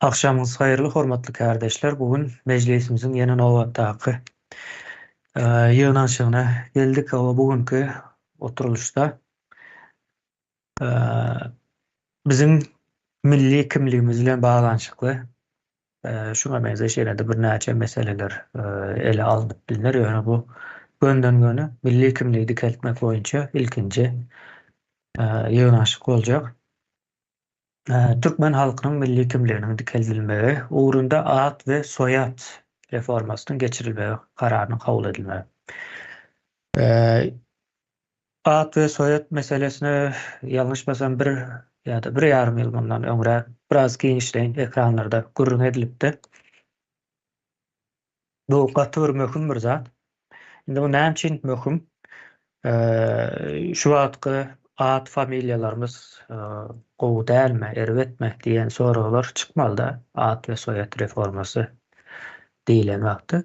Akşamınız hayırlı, hormatly kardeşler. Bugün meclisimizin yeni nowatdaky yığnaşygyna geldik. Bugünkü oturuluşda bizim milli kimligimiz bilen baglanyşykly şuna benzer şeýlerde bir näçe meseleler ele alınıp bilinir. Ýöne bu gönden göne milli kimligi dikeltmek boýunça ilkinji yığnaşyk boljak. Türkmen halkynyň milli kimliginiň dikeltilmegi ugrunda ad we soýat reformasynyň geçirilmegi kararynyň kabul edilmegi. Ad we soýat meselesine ýalňyşmasam bir ýa-da 1,5 ýyl bundan öňre biraz giňişleýin ekranlarda gürrüň edilipdi. Bu gaty bir möhüm bir zat. Indi bu näme üçin möhüm? Şu wagtky ad familiýalarymyz gowy dälmi, erwetmi diýen soralar çykmaly-da ad we soýat reformasy diýilen wagty.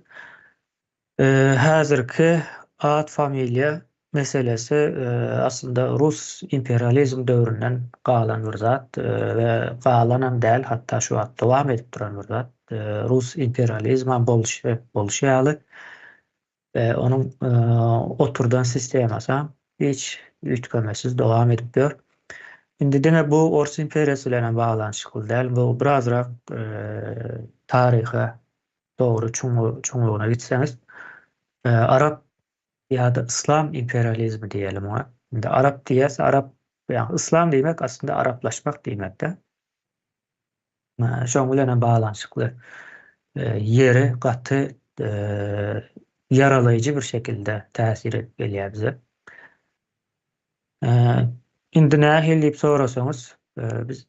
Häzirki ad familiýa meselesi aslında Rus imperializm döwründen galan bir zat we galanan däl, hatda şu wagt dowam edip duran bir zat. Rus imperializm bolşýaly ve onuň oturdan sistemasy hiç ütkömesiz dowam edip dur. Indi dene bu Rus imperiýasy bilen baglanşykly däl. Bu birazrak taryha dogry çuňlugyna gitseňiz, Arap ýa-da İslam imperializmi diýelim ona. Indi Arap diýäs, Arap ýa İslam diýmek aslında Araplaşmak diýmekde. Şoň bilen baglanşykly ýeri gaty ýaralaýjy bir şekilde täsir edip gelýär bize. Indi nähili diýip sorasaňyz, biz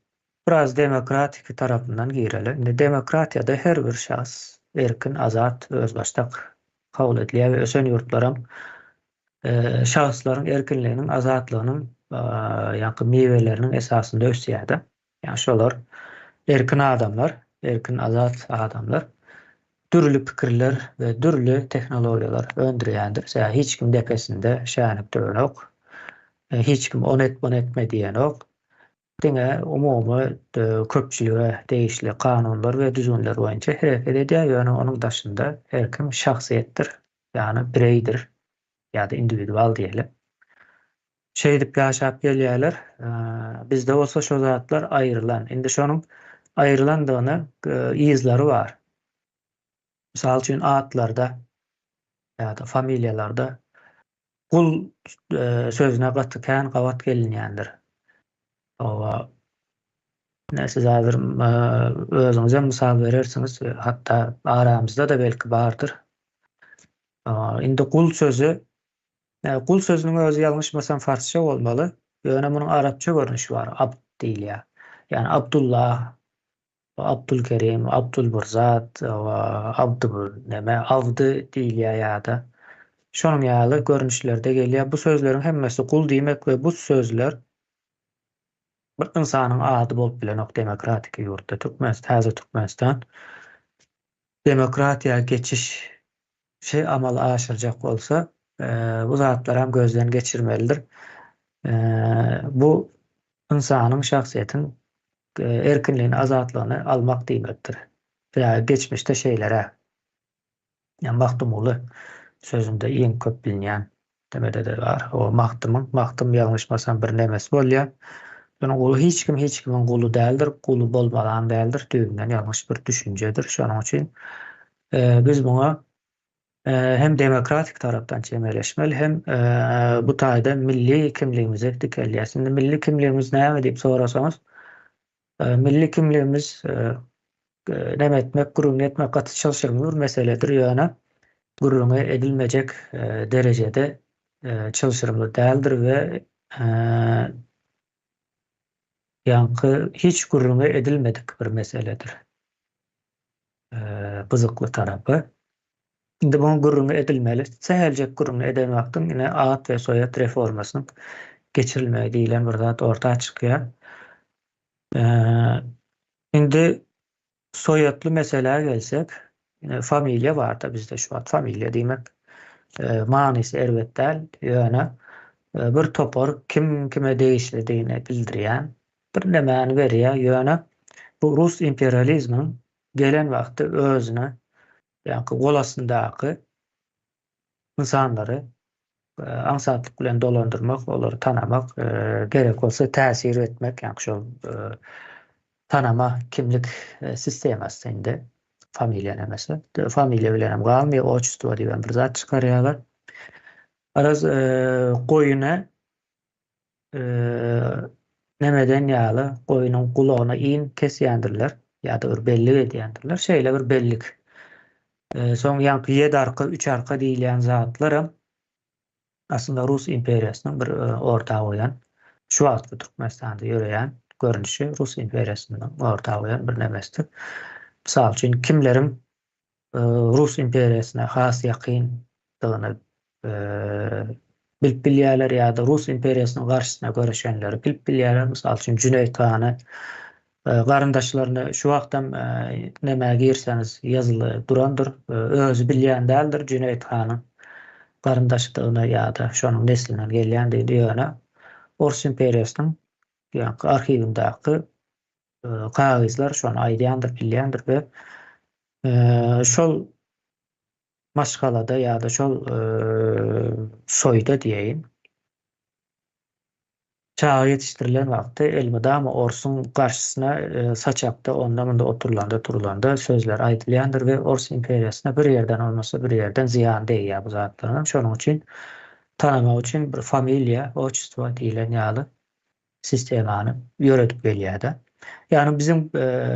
biraz demokratik tarapyndan girelim. Indi demokratiýada her bir şahs erkin, azat, özbaşdak kabul edilýär we ösen ýurtlaryň şahslaryň erkinliginiň, azatlygynyň ýa-da meweleriniň esasynda ösýär-de. Ýa şolar erkin adamlar, erkin azat adamlar türlü pikirler we türlü tehnologiýalar öndürýändir. Hiç kim depesinde şänip duranok, hiç kim on etme diýenok. Diňe umumy köpçülige değişli kanunlar we düzünler boýunça hereket edýär. Ýöne onuň daşynda her kim şahsiýetdir, ýani bireydir ýa-da individual diýelim. Şeýdip ýaşap gelýärler. Bizde bolsa şo zatlar aýrylan. Indi şonuň aýrylandygyny izleri bar. Misal üçin atlarda ýa-da familiýalarda kul sözüne gaty kän gawat gelinýändir. Siz hazır özüňize misal berersiňiz, hatta aramyzda da belki bardyr. Indi kul sözü, kul sözüniň özü ýalňyşmasam farsça bolmaly. Ýöne munyň arapça görnüşi bar, abd diýilýär. Yani Abdullah, Abdülkerim, Abdülburzat, avdy diýilýär ýa-da. Şonuň ýaly görnüşlerde gelýär. Bu sözleriň hemmesi kul diýmek we bu sözler bir insanyň ady bolup bilenok demokratik ýurtda Türkmenistan demokratiýa geçiş amaly aşyrjak bolsa, bu zatlar hem gözden geçirmelidir. Bu insanyň şahsiýetiniň erkinligini, azatlygyny almak diýmekdir. Veya geçmişte şeýlere, ýa Magdumly sözünde iň köp bilinýän demede de bar. O Magdum ýalňyşmasam bir nemes bolýar. Ýöne hiç kimiň guly däldir, guly bolmadan däldir. Düýünden ýalňyş bir düşünjedir. Şonuň üçin biz buňa hem demokratik tarapdan çemberleşmeli hem bu taýda milli kimligimizi dikelýär. Şimdi milli kimligimiz näme diýip sorasaňyz, milli kimligimiz näme etmek, gurrun etmek gaty çalışyrmy bir meseledir. Ýöne gurrun edilmejek derejede çalışyrmy däldir we ýa-ni hiç gurrun edilmedik bir meseledir. Bızykly tarapy. Indi bu gurrun edilmeli. Säheljek gurrun edilmekden ýene ad we soýat reformasynyň geçirilmegi diýilen bir zat ortağa çykýar. Indi soýatly meseleye gelsek, familiýa bar da bizde şu wagt familiýa diýmek manysy erwet däl, ýöne bir topar kim kime değişlediğini bildirýän bir nämäni berýär ýöne bu Rus imperializminin gelen wagty özüne ýa-ni golasyndaky insanlary ansatlyk bilen dolandyrmak, olary tanamak, gerek bolsa täsir etmek, ýa-ni şol tanama kimlik sistemasynda familiýa nämesi. Familiýa bilen hem galmy, otçustywa diýen bir zat çykarýarlar. Araz goýuna nemeden ýaly goýunyň gulagyna iň kesýändirler ýa-da bir belli edýändirler. Şeýle bir bellik. Soň ýa-ni 7 arka, 3 arka diýilen zatlar aslında Rus imperiýasynyň bir ortagy bolan, şu wagtda Türkmenistanda ýöreýän görnüşi Rus imperiýasynyň ortagy bolan bir nämesidir. Misal üçin kimlerim Rus imperiýasyna has ýakyndygyny bilip bilýärler ýa-da Rus imperiýasynyň garşysyna görüşenleri bilip bilýärler. Misal üçin Cüneyt Hany garyndaşlaryny şu wagtam näme girseniz ýazyly durandyr. Özü bilýän däldir Cüneyt Hanyň garyndaşlygyny ýa-da şonuň neslinden gelýän diýýärler. Rus imperiýasynyň ýa-ni arhiwindaky kagyzlar şonu aýdýandyr, bilýändir we şol maşgalada ýa-da şol soýda diýeýin çağa ýetişdirilen wagtda elmydam Orsuň garşysyna saçakda onda munda oturulanda turulanda sözler aýdylýandyr we Rus imperiýasyna bir ýerden olmasa bir ýerden ziyan diýýär bu zatlaryň. Şonuň üçin tanamak üçin bir familiýa, otçustywa diýilen ýaly sistemany ýöredip gelýär. Yani bizim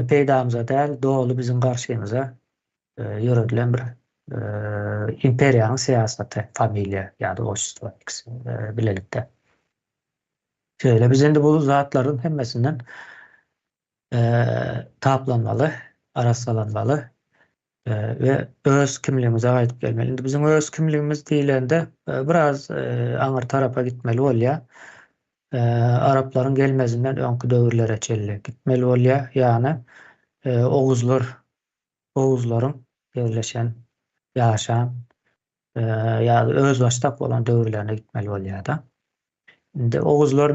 peydamıza däl, doğulu bizim garşymyza ýöredilen bir imperiýanyň siýasaty, familiýa ýa-da otçustywa bilelikde. Şöyle biz endi bu zatlaryň hemmesinden taplanmaly, arassalanmaly ve öz kimligimize gaýdyp gelmeli. Endi bizim öz kimligimiz diýilende biraz aňyr tarapa gitmeli bolýar. Arapların gelmezinden öňkü döwürlere çelli gitmeli bolýar. Ýani Oğuzlaryň yerleşen, ýaşan ýa-da öz başlap bolan döwürlerine gitmeli bolýar da. Indi Oğuzlar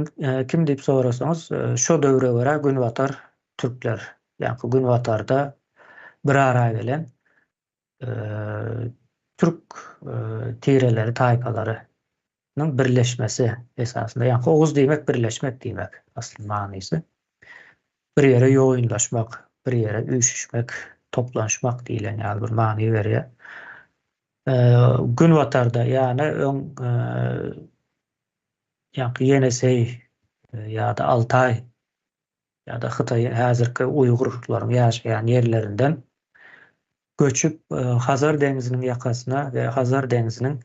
kim diýip sorasaňyz, şo döwre görä Günwatar türkler. Ýa-ni Günwatarda bir ara gelen Türk tireleri, taýpalarynyň birleşmesi esasında. Ýa-ni Oğuz diýmek birleşmek diýmek asly manysy. Bir ýere ýoýunlaşmak, bir ýere üýşüşmek, toplanşmak diýilen ýaly bir many berýär. Günwatarda ýani Yenisey ýa-da Altay ýa-da Hytaý häzirki Uýgurlaryň ýaşaýan ýerlerinden göçüp Hazar dengiziniň ýakasyna we Hazar dengiziniň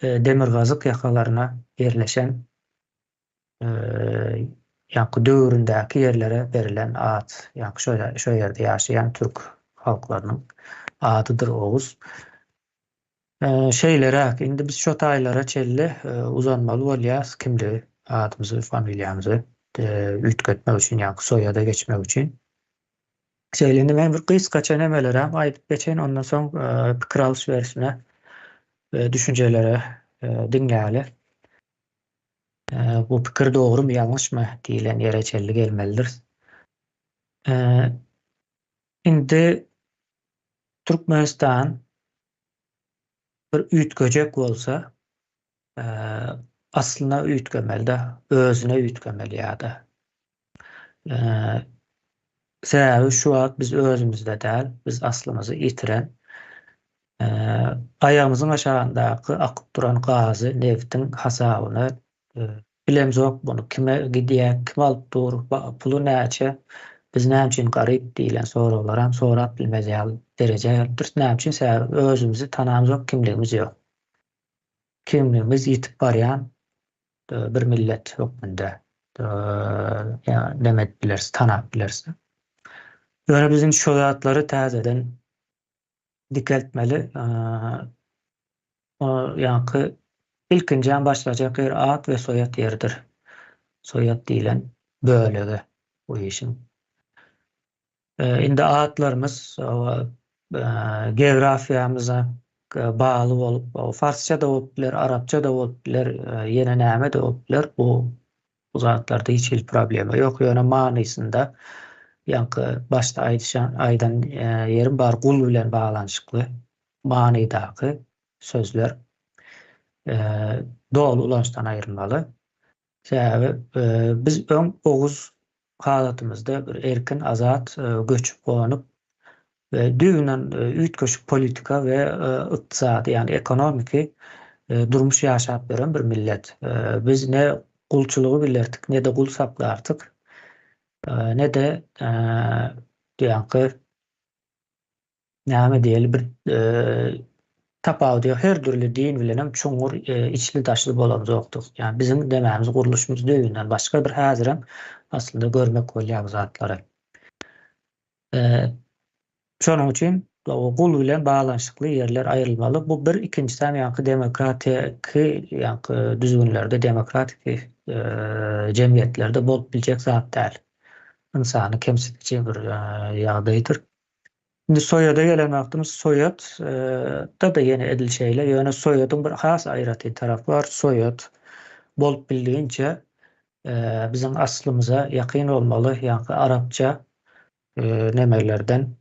demirgazyk ýakalaryna yerleşen ýa-ni döwründäki ýerlere berilen ad, ýa-ni şo ýerde ýaşaýan türk halklarynyň adydyr Oğuz. Şeýleräk, indi biz şo taýlara çelli uzanmaly bolýar, kimli adymyzy, familiýamyzy üýtgetmek üçin, ýa-ni soýada geçmek üçin. Şeýlendi men bir gysgaça nemelerem aýdyp geçen, ondan soň pikir alşverişine düşüncelere diňläli. Bu pikir dogrymy, ýalňyşmy diýilen ýere çelli gelmelidir. Indi Türkmenistan bir üýtgejek bolsa, aslyna üýtgemeli, özüne üýtgemeli ýa-da. Sebäbi şu wagt biz özümizde däl, biz aslymyzy itiren, ayağımızın aşağındaky akyp duran gazy, neftiň hasabyny bilemzok, bunu kime gidýär, kim alyp dur, pulu näçe, biz näme üçin garyp diýilen soralar hem sorat bilmezýär derejedir. Näme üçin sebäbi özümüzi tanamzok, kimligimiz ýok. Kimligimiz ýitip barýan bir millet hökmünde. Ýa demek bilersiz, tanap bilersiz. Ýöne bizim şo zatlary täzeden dikeltmeli. Ýa-ni ilkinjän başlajak yer ad we soýat ýeridir. Soýat diýilen bölegi bu işin. Indi adlarymız geografiýamyza bağlı bolup, farsça da bolup biler, arapça da bolup biler, ýene näme de bolup biler. Bu Bu zatlarda hiç problemi yok. Ýöne manysynda ýa-ni başda aýdan yerim bar gul bilen baglanyşykly manydaky sözler doğal ulançdan ayrılmalı. Sebäbi biz öň oguz halatymyzda bir erkin, azat göçüp gonyp ve düýünden üýtgeçik politika we ykdysady ýani ekonomiki durmuş ýaşap beren bir millet. Biz ne gulçylygy bilerdik, ne de gul saklardyk, ne de ýa-ni näme diýeli bir tapawdy her türlü din bilenem çoňur içli daşly bolanjokdyk. Yani bizim dememiz guruluşymyz düýünden başga bir häzirem aslında görmek bolýar zatlary. Şonuň üçin o gul bilen baglanyşykly ýerler aýrylmaly. Bu bir ikincisi ýa-ni demokratik ýa-ni düzgünlerde demokratik jemgyýetlerde bolup biljek zat däl. İnsany kemsitçi bir ýagdaýdyr. Şimdi soýada gelen wagtymyz soýat da ýene edil şeýle. Ýöne soýadyň bir has aýraty tarapy bar. Soýat bolup bildiğince bizim aslymyza ýakyn bolmaly, ýa-ni arapça nemelerden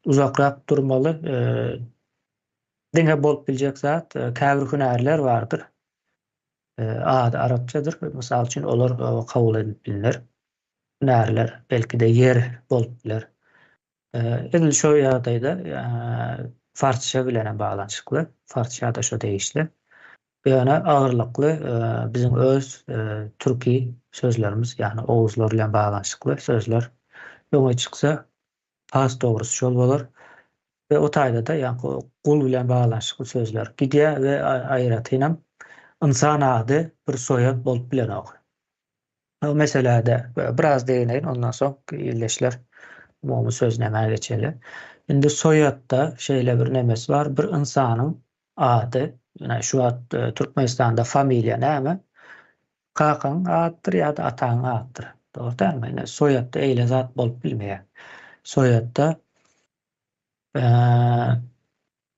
uzakrak durmaly. Diňe bolup biljek zat käbir hünärler bardyr. Ady arapçadyr. Mysal üçin olar kabul edip bilinir. Hünärler belki de yer bolup biler. Edil şo ýagdaýda farsça bilen baglanyşykly, farsça da şo değişli. Ýöne agyrlykly bizim öz türki sözlerimiz ýani oguzlar bilen baglanyşykly sözler ýöne çyksa has dogrusy şol bolar we o taýda da ýani gul bilen baglanyşykly sözler gidýär we aýratynam insan ady bir soýat bolup bilenok. O meselede biraz değineyin, ondan soň illeşler umumy söz näme geçeli. Indi soýatda şeýle bir nemesi var. Bir insanyň ady, ýa şu wagt Türkmenistanda familiýa näme? Kakaň adydyr ýa-da ataň adydyr. Dogry dälmi? Ine soýatda eýle zat bolup bilmeýär. Soýatda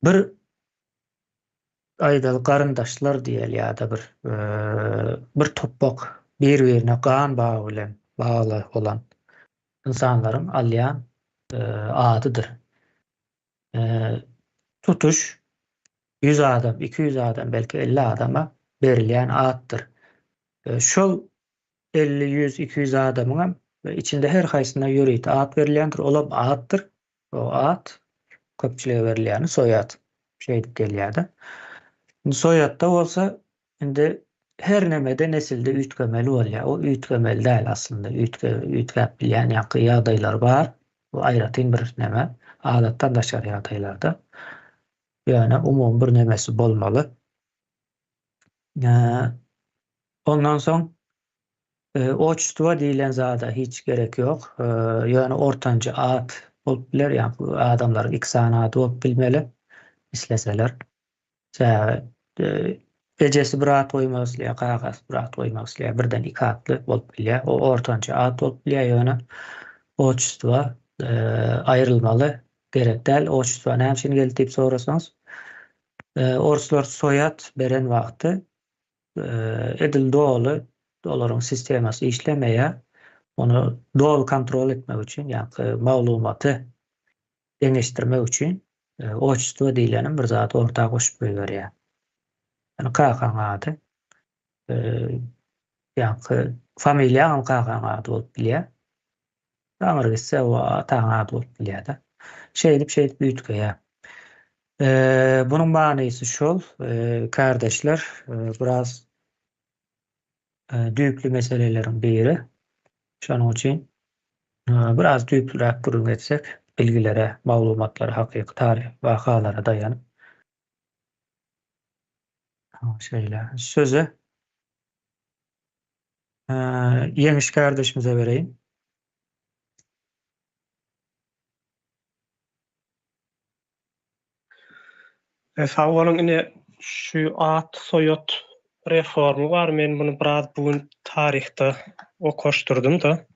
bir aýdaly garyndaşlar diýeli ýa-da bir toprak bir-birine gan bagy bilen bagly olan insanlaryň alýan adydyr. Tutuş 100 adam, 200 adam, belki 50 adama berilýän addyr. Şol 50, 100, 200 adamyň içinde her haýsyna ýöreýte ad berilýändir. Olam addyr. O ad köpçülige berilýäni soýat şeýdip gelýärdi. Soýatda bolsa indi her nemede nesilde üýtgemeli bolýar. O üýtgemeli däl aslında. Üýtgäp bilýän ýagdaýlar bar. Bu aýratyn bir neme. Adatdan daşary ýagdaýlarda. Ýöne umumy bir nemesi bolmaly. Ondan soň oçtuwa diýilen zada hiç gerek ýok. Ýöne ortanca ad bolup biler, ýa-ni adamlar iki sany ady bolup bilmeli. Isleseler. Ejesi bir ad goýmasly, kagas bir ad goýmasly, birden iki adly bolup bilýär. O ortanca ad bolup bilýär ýöne oçtuwa aýrylmaly, gerek däl. Oçtuwa näme üçin geldi diýip sorasaňyz, oruslar soýat beren wagty edil doly olaryň sistemasy işlemeýär. Onu doğal kontrol etmek üçin, ýa-ni maglumaty deňeşdirmek üçin oçtuwa diýilen bir zat ortaga goşup goýberýär. Yani kakaň ady ýa-ni familiýa kakaň ady bolup bilýär. Daňyr gitse o ataň ady bolup bilýär-de. Şeýdip üýtgeýär. Bunun manysy şol, kardeşler, biraz düýpli meselelerin biri. Şonuň üçin biraz düýplüräk gürün etsek, bilgilere, maglumatlara, hakyky tarih wakalara daýanyp şeýle sözü Ýemiş kardeşimize bereyim. Sağ olun, ine şu at soýat reformy bar. Men bunu biraz bugün tarihte okoşdurdum da.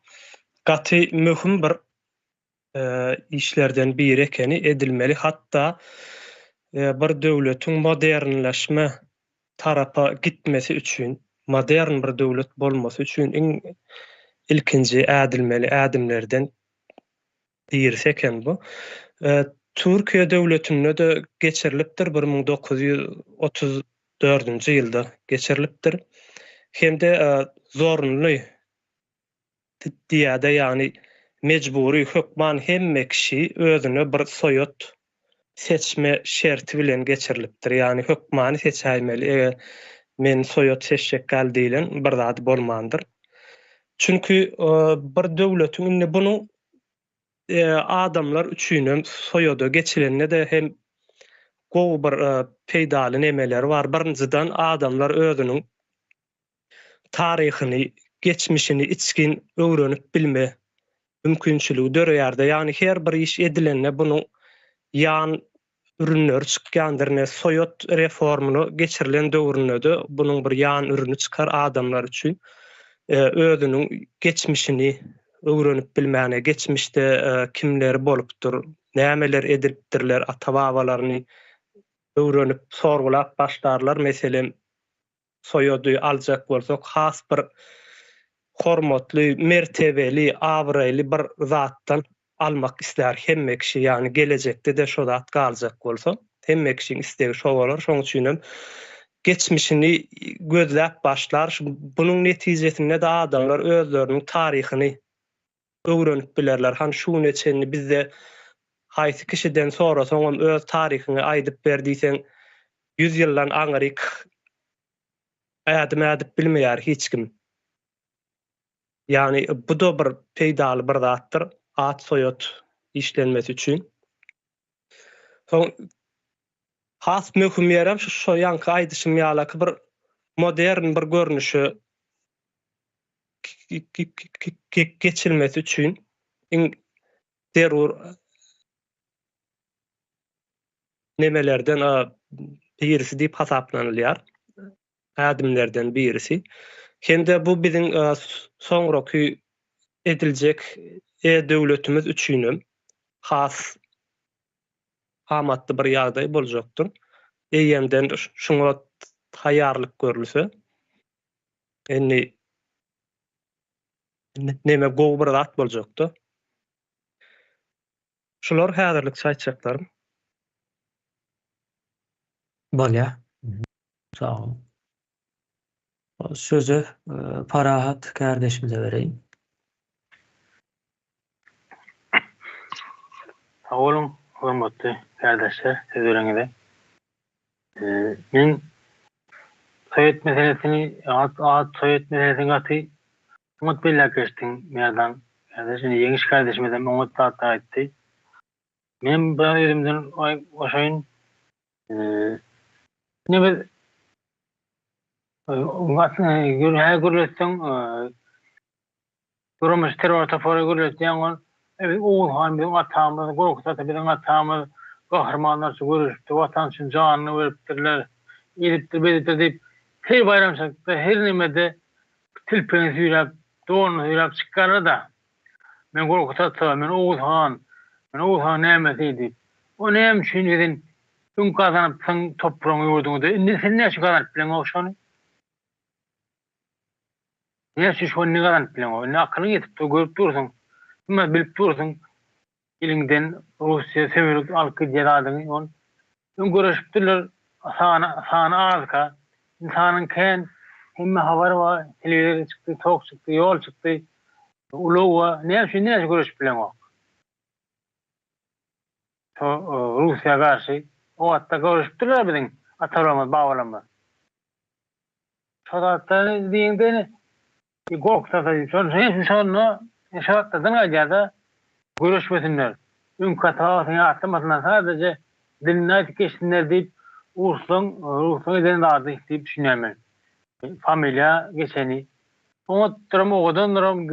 Gaty möhüm bir işlerden biri ekeni edilmeli. Hatta bir döwletiň modernleşme tarapa gitmesi üçin modern bir döwlet bolmasy üçin ilkinji ädilmeli ädimlerden birisi eken bu. Türkiýe döwletinde de geçirilipdir 1934-nji ýylda geçirilipdir. Hemde zorunly diýede ýani mejburi hökman hemme kişi özüne bir soýot seçme şerti bilen geçirilipdir. Ýani hökmany seçäýmeli. Men soýot seçjek gal diýilen bir zat bolmandyr. Çünkü bir döwletiň indi bunu adamlar üçinem soýoda geçilenine de hem gowy bir peýdaly nemeler bar. Birinciden adamlar özüniň taryhyny, geçmişini içkin öwrenip bilme mümkinçiligi döreýärde. Ýani her bir iş edilenine bunu ýan ürünler çykýandyr. Soýot reformuny geçirilen döwründe bunun bir ýan ürünü çykar adamlar üçin. Özüniň geçmişini öwrenip bilmäne, geçmişde kimler bolupdyr, nämeler edipdirler, ata-babalaryny öwrenip sorgulap başlarlar. Meselem soýody aljak bolsak, has bir hormatly, mertebeli, awraýly bir zatdan almak isler hemme kişi. Yani gelecekde de şo zat galjak bolsa, hemme kişiň istegi şo bolar. Şoň üçin geçmişini gözläp başlar. Bunun netijesinde de adamlar özleriniň taryhyny öwrenip bilerler. Han şu neçeni bizde haýsy kişiden sorasaň öz taryhyny aýdyp berdiýsen 100 ýyldan aňryk ädip bilmeýär hiç kim. Yani bu da bir peýdaly bir zatdyr at soýot işlenmesi üçin. Soň has möhüm ýerem şo ýanky aýdyşym ýaly bir modern bir görnüşi geçilmesi üçin derur nemelerden birisi diýip hasaplanylýar. Ädimlerden birisi. Hende bu biziň soňraky ediljek döwletimiz üçin has hamatly bir ýagdaý boljakdyr. Eýemden şuňa taýýarlyk görülse, indi neme gowy bir zat boljakdy. Şular häzirlik saýtjaklarym. Bolýa. Sağ ol. Sözü Parahat kardeşimize vereyim. Sağ olun, hormatly kardeşler, sözlerinize. Men soýet meselesini, soýet meselesini gaty umut billa geçtim merdan. Kardeşim, Yeňiş kardeşime de umut taýda aýtdy. Men bu ýerimden oşaýyn ne gürletsen durmuş terör tafara gürletsen oğul han bizim atamız gorksa da bizim atamız kahramanlar görüşüpdi vatan için canını veripdirler edipdir bedipdir deyip her bayram şarkıda her nimede tilpeni süylep doğunu süylep çıkarır da men gorksa da men oğul han nemesiydi o nem için edin ün kazanıp sen toprağını yurdunu da sen ne şu kazanıp bilen oşanı ne şu ne kazanıp bilen o ne aklını yetip de görüp dursun ama bilip dursun ilinden Rusya severlik alkı ceradını on ün görüşüptürler sana azka insanın ken hemme havari var televizyon çıktı tok çıktı yol çıktı ulu var ne şu görüşüp bilen o Rusya karşı o hatta görüşüptürler bizim atalarımız, bağlarımız. Şodatta diýende gorksa da şonu şodatta da görüşmesinler. Ün katasyny atmasyna sadece diline geçsinler diýip Ruslan eden ardy diýip düşünýärmen. Familia geçeni. Onu durum odan durum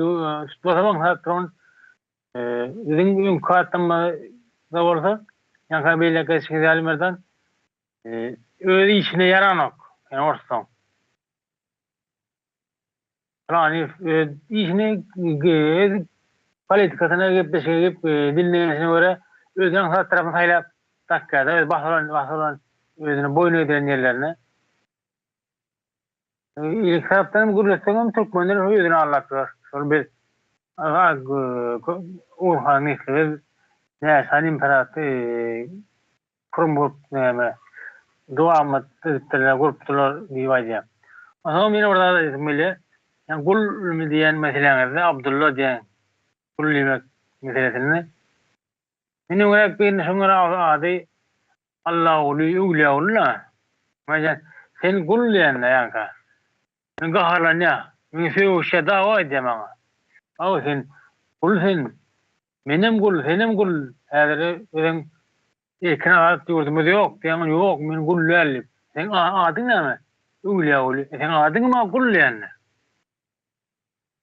tutmasaň hatron bizim ün katama da bolsa ýa-da beýle geçişi almerdan öz işine yaranok. Yani ortadan. Yani işine politikasına gep dinleýänsine göre özüň hat tarapyny saýlap takkada bahsalan özüne boyun edilen ýerlerine İlk taraftan gürletsem Türkmenler öýüdüni anlatýar. Şol bir Urhan isleýär. Näçe imperator Kurumburg näme duamat etdiler, gurupdylar diýýär. Ama meni orada da ismili, yani gul mi diyen meselelerde Abdullah diyen gul yemek meselesini. Meni olarak bir şunlara adı Allah'ulu uğlayağula. Mesela sen gul diyen de yanka. Sen gaharlan ya. Meni sevuşa dava edeceğim ama. Ama sen gul sen. Benim gul, senim gul. Eğer ben ilkin adet yurdumuz yok. Diyen yok. Men gul lüellip. Sen adın ne mi? Uğlayağulu. Sen adın mı gul diyen de?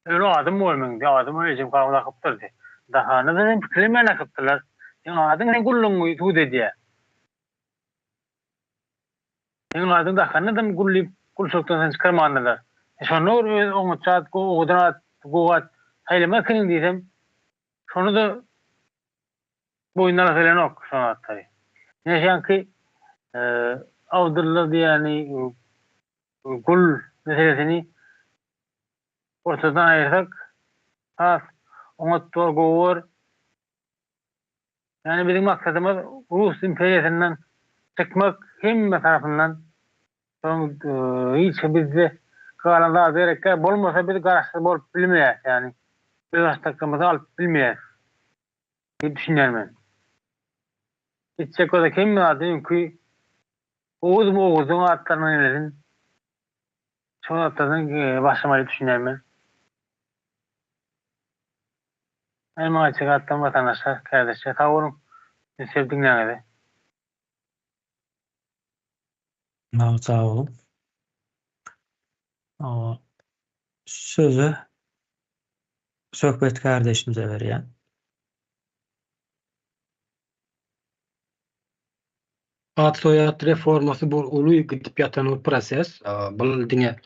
Öyle adım olmayın. Adım öyle kavga kaptırdı. Daha ne dedim fikirime ne kaptılar. Yani adın ne kullun tu dedi. Yani adın da kanıdan kulli kul soktan çıkarmandılar. Şonu onu çat ko odrat goat haylama kinin dedim. Şonu da boyundan falan ok şonu attı. Ne yani Abdullah diyani kul meselesini ortadan ayırsak has ona torgovor. Yani bizim maksadımız Rus İmparatorluğundan çıkmak hem tarafından hiç bizde kalanda vererek bolmasa bir karşı bol bilmeyiz yani. Biraz takımızı alıp bilmeyiz. diye düşünüyorum ben. Hiç çekoda kim mi adı ki Oğuz'un atlarını ilerin. Çoğu atlardan başlamayı düşünüyorum ben. Benim açık atlan vatandaşlar, kardeşler, tavurum. Sevdiğin ne? Sağ olun. O sözü söhbet kardeşimize veriyen. Ad soýat reformasy bu uly gidip ýatan o proses. Bu diňe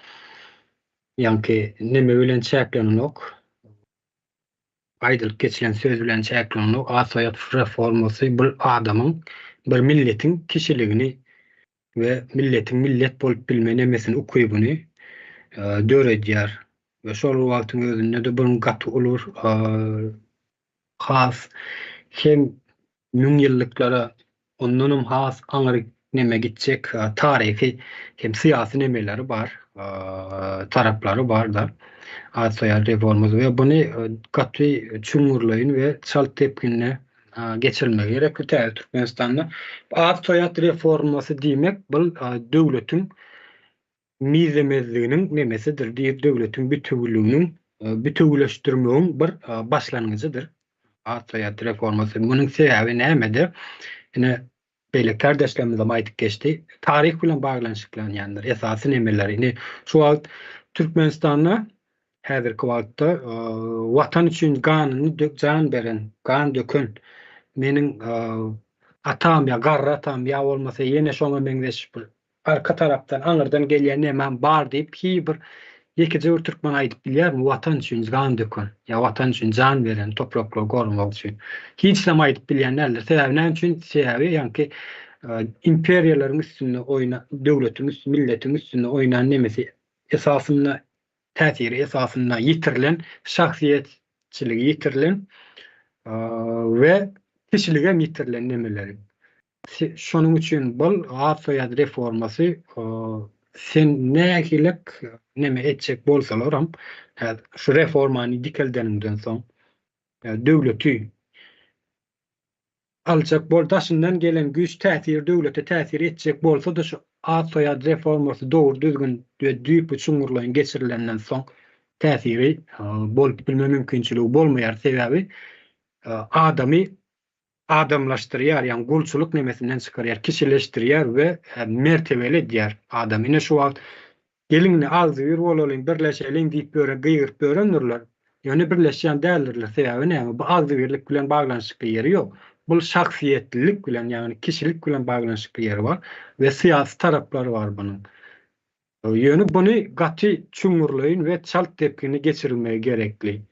ýanky neme bilen çäklenok. Aýdylyp geçilen söz bilen çäklenok. Ad soýat reformasy bu adamyň, bir milletiň kişiligini we milletin millet bolup bilme nemesini ukybyny döredýär. Ve şol wagtyň özünde de bir gaty olur. Has hem müň ýyllyklara ondanam has aňyryk neme gitjek tarihi hem syýasy nemeleri bar, taraplary bar da ad soýat reformasy we buny gaty çuňurlaýyn we çalt tepkinle geçirmek gerek. Türkmenistanda ad soýat reformasy diýmek bu döwletiň mizemezliginiň nemesidir. Diýip döwletiň bütünlüğiniň bütünleşdirmegiň bir başlangyjydyr. Ad soýat reformasy munyň sebäbi nämedir? Ine beýle kardeşlerimize aýdyp geçdi. Tarih bilen baglanşyklan ýanlar esasy nemeleri. Ine şu wagt Türkmenistanda häzirki wagtda watan üçin ganyny jan beren, gan döken meniň atam ýa garry atam ýa bolmasa ýene şoňa meňzeşip arka tarapdan aňyrdan gelýän nemem bar diýip ki bir ýeki jewr türkmen aýdyp bilýärmi watan üçin gan döken ýa watan üçin jan beren topraklary gorumak üçin hiç näme aýdyp bilýänler. Sebäbi näme üçin? Sebäbi ýanky imperiýalaryň üstünde döwletiň üstünde, milletiň üstünde oýnan nemesi esasynda täsiri esasynda ýitirilen şahsiýetçiligi ýitirilen we kişilige ýitirilen nemeleri. Şonuň üçin bu ad soýat reformasy sen näkilik neme etjek bolsalaram şu reformany dikeldeninden soň döwleti aljak boldaşyndan gelen güç täsir döwlete täsir etjek bolsa da şu ad soýat reformasy dogry düzgün we düýp çuňurlaryň geçirilenden soň täsiri bolup bilme mümkinçiligi bolmaýar. Sebäbi adamy adamlaşdyrýar, ýani gulçuluk nemesinden çykarýar, kişileşdirýär we mertebeli edýär adam. Ine şu wagt geliňni agzy bir bolalyn, birleşelim diýip böyle gyýyryp örendirler. Ýöne birleşýän däldirler. Sebäbi näme? Bu agzy birlik bilen baglanşykly ýeri ýok. Bu şahsiýetlilik bilen, ýani kişilik bilen baglanşykly ýeri bar we syýasy taraplary bar bunyň. Ýöne buny gaty çuňurlaýyn we çalt tepkini geçirilmegi gerekli.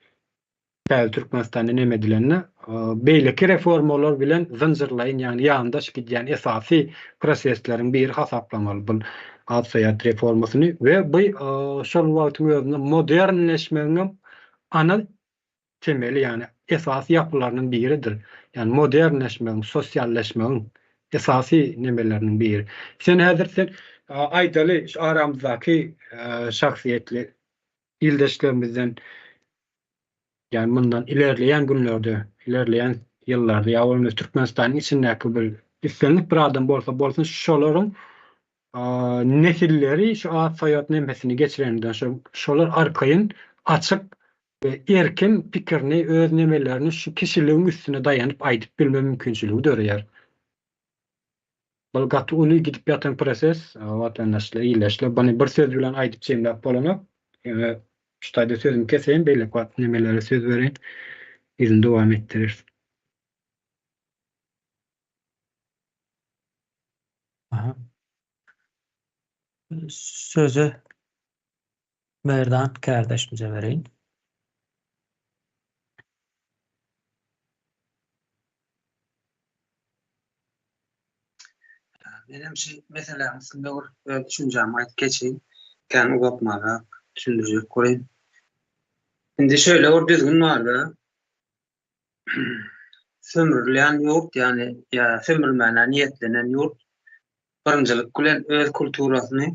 Türkmenistanda neme dilenne beýleki reformalar bilen zynjyrlaýyn, ýani ýandaş gidýän esasy prosesleriň bir hasaplamaly. Bu ad soýat reformasyny we bu şol wagtyň özünde modernleşmegiň ana temeli, yani esas yapılarının biridir. Yani modernleşmegiň, sosialleşmegiň esasy nemeleriniň biri. Sen häzir aýdaly şu aramyzdaky şahsiýetli ildeşlerimizden, yani bundan ilerleyen günlerde, ilerleyen yıllarda ýa-da Türkmenistanyň içindäki bir üstünlük bir adam bolsa şolaryň nesilleri şu ad soýat nemesini geçirenden şolar arkaýyn açyk ve erkin pikirini, öz nemelerini şu kişiliğin üstüne dayanıp aýdyp bilme mümkinçiligi dörýär. Bu gaty uly gidip ýatan proses, watandaşlar, ýyleşler bana bir söz bilen aýdyp çeýmläp bolanyp, şu taýda sözüm keseýin, beýle wat nemelere söz bereýin, izin dowam ettirir. Aha. Sözü Merdan kardeşimize vereyim. Benim mesela aslında düşüncem ait geçeyim. Kendi kopmaga düşündürecek koyayım. Şimdi şöyle düzgün var da sömürülen yurt, yani ya sömürmene niyetlenen yurt birincilik bilen öz kulturasyny,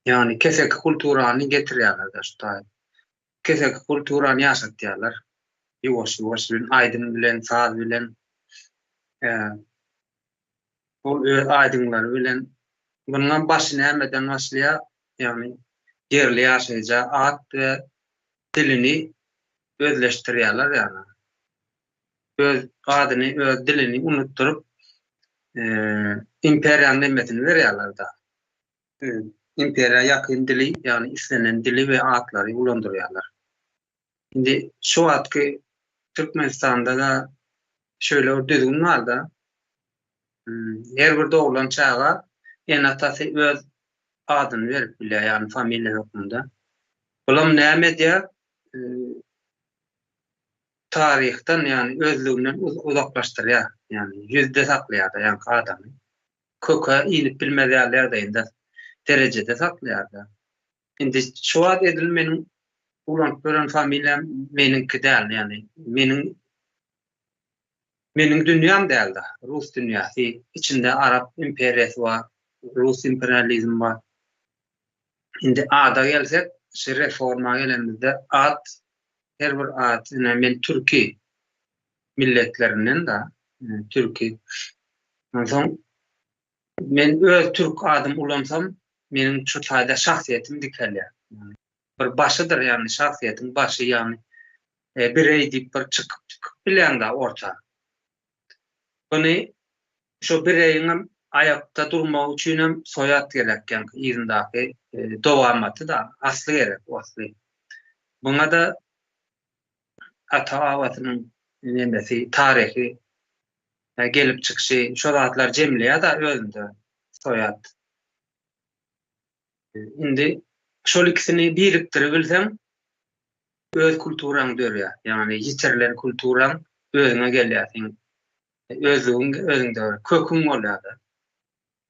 yani kesek kulturany getirýärler da şuta. Kesek kulturany ýaşatýarlar. Ýuwaş bilen, aýdym bilen, saz bilen, bu aýdymlar bilen bundan başyny hemmeden başlaýa, yani yerli ýaşaýja ad we dilini özleştirýärler, yani. Öz adyny, öz dilini unutturup imperiýanyň nemesini berýärler da. Imperiýa ýakyn dili, yani istenen dili we adlary ulandyrýarlar. Şimdi şu wagtky Türkmenistanda da şöyle bir düzgün var da, her bir doglan çağa en atasy öz adyny berip bilýär, yani familiýa hökmünde. Bulam näme diýär? Tarihten, yani özlüğünden uzaklaştırıyor, yani yüzde saklıyor da, yani adamı köke inip bilmediğerler de indi derecede saklıyor da. Şimdi şu ad edilmenin ulan gören familyam meninki değil, yani menin dünyam değil da, Rus dünyası içinde Arap imperiyası var, Rus imperializm var. Şimdi ada gelsek, şu reforma gelenimizde ad, her bir ad, yani men Türkiye milletlerinden de, Türkiye. Ondan men öz Türk adım ulansam, menin şu taýda şahsiyetim dikelýär. Yani bir başydyr, yani şahsiyetin başı, yani birey diýip bir çıkıp bilen da orta. Bunu şu bireýiň ayakta durmak üçin hem soýat gerek, yani ýerindäki dowamaty da asly gerek, asly. Buna da ata-awatynyň nemesi, tarihi gelip çıkışı, şu zatlar cemliýe da özünde soýat. Indi şol ikisini biriktirip bilsem öz kulturaň dörýär. Yani ýitirilen kulturaň özüne gelýär. Özüňde köküň bolýar.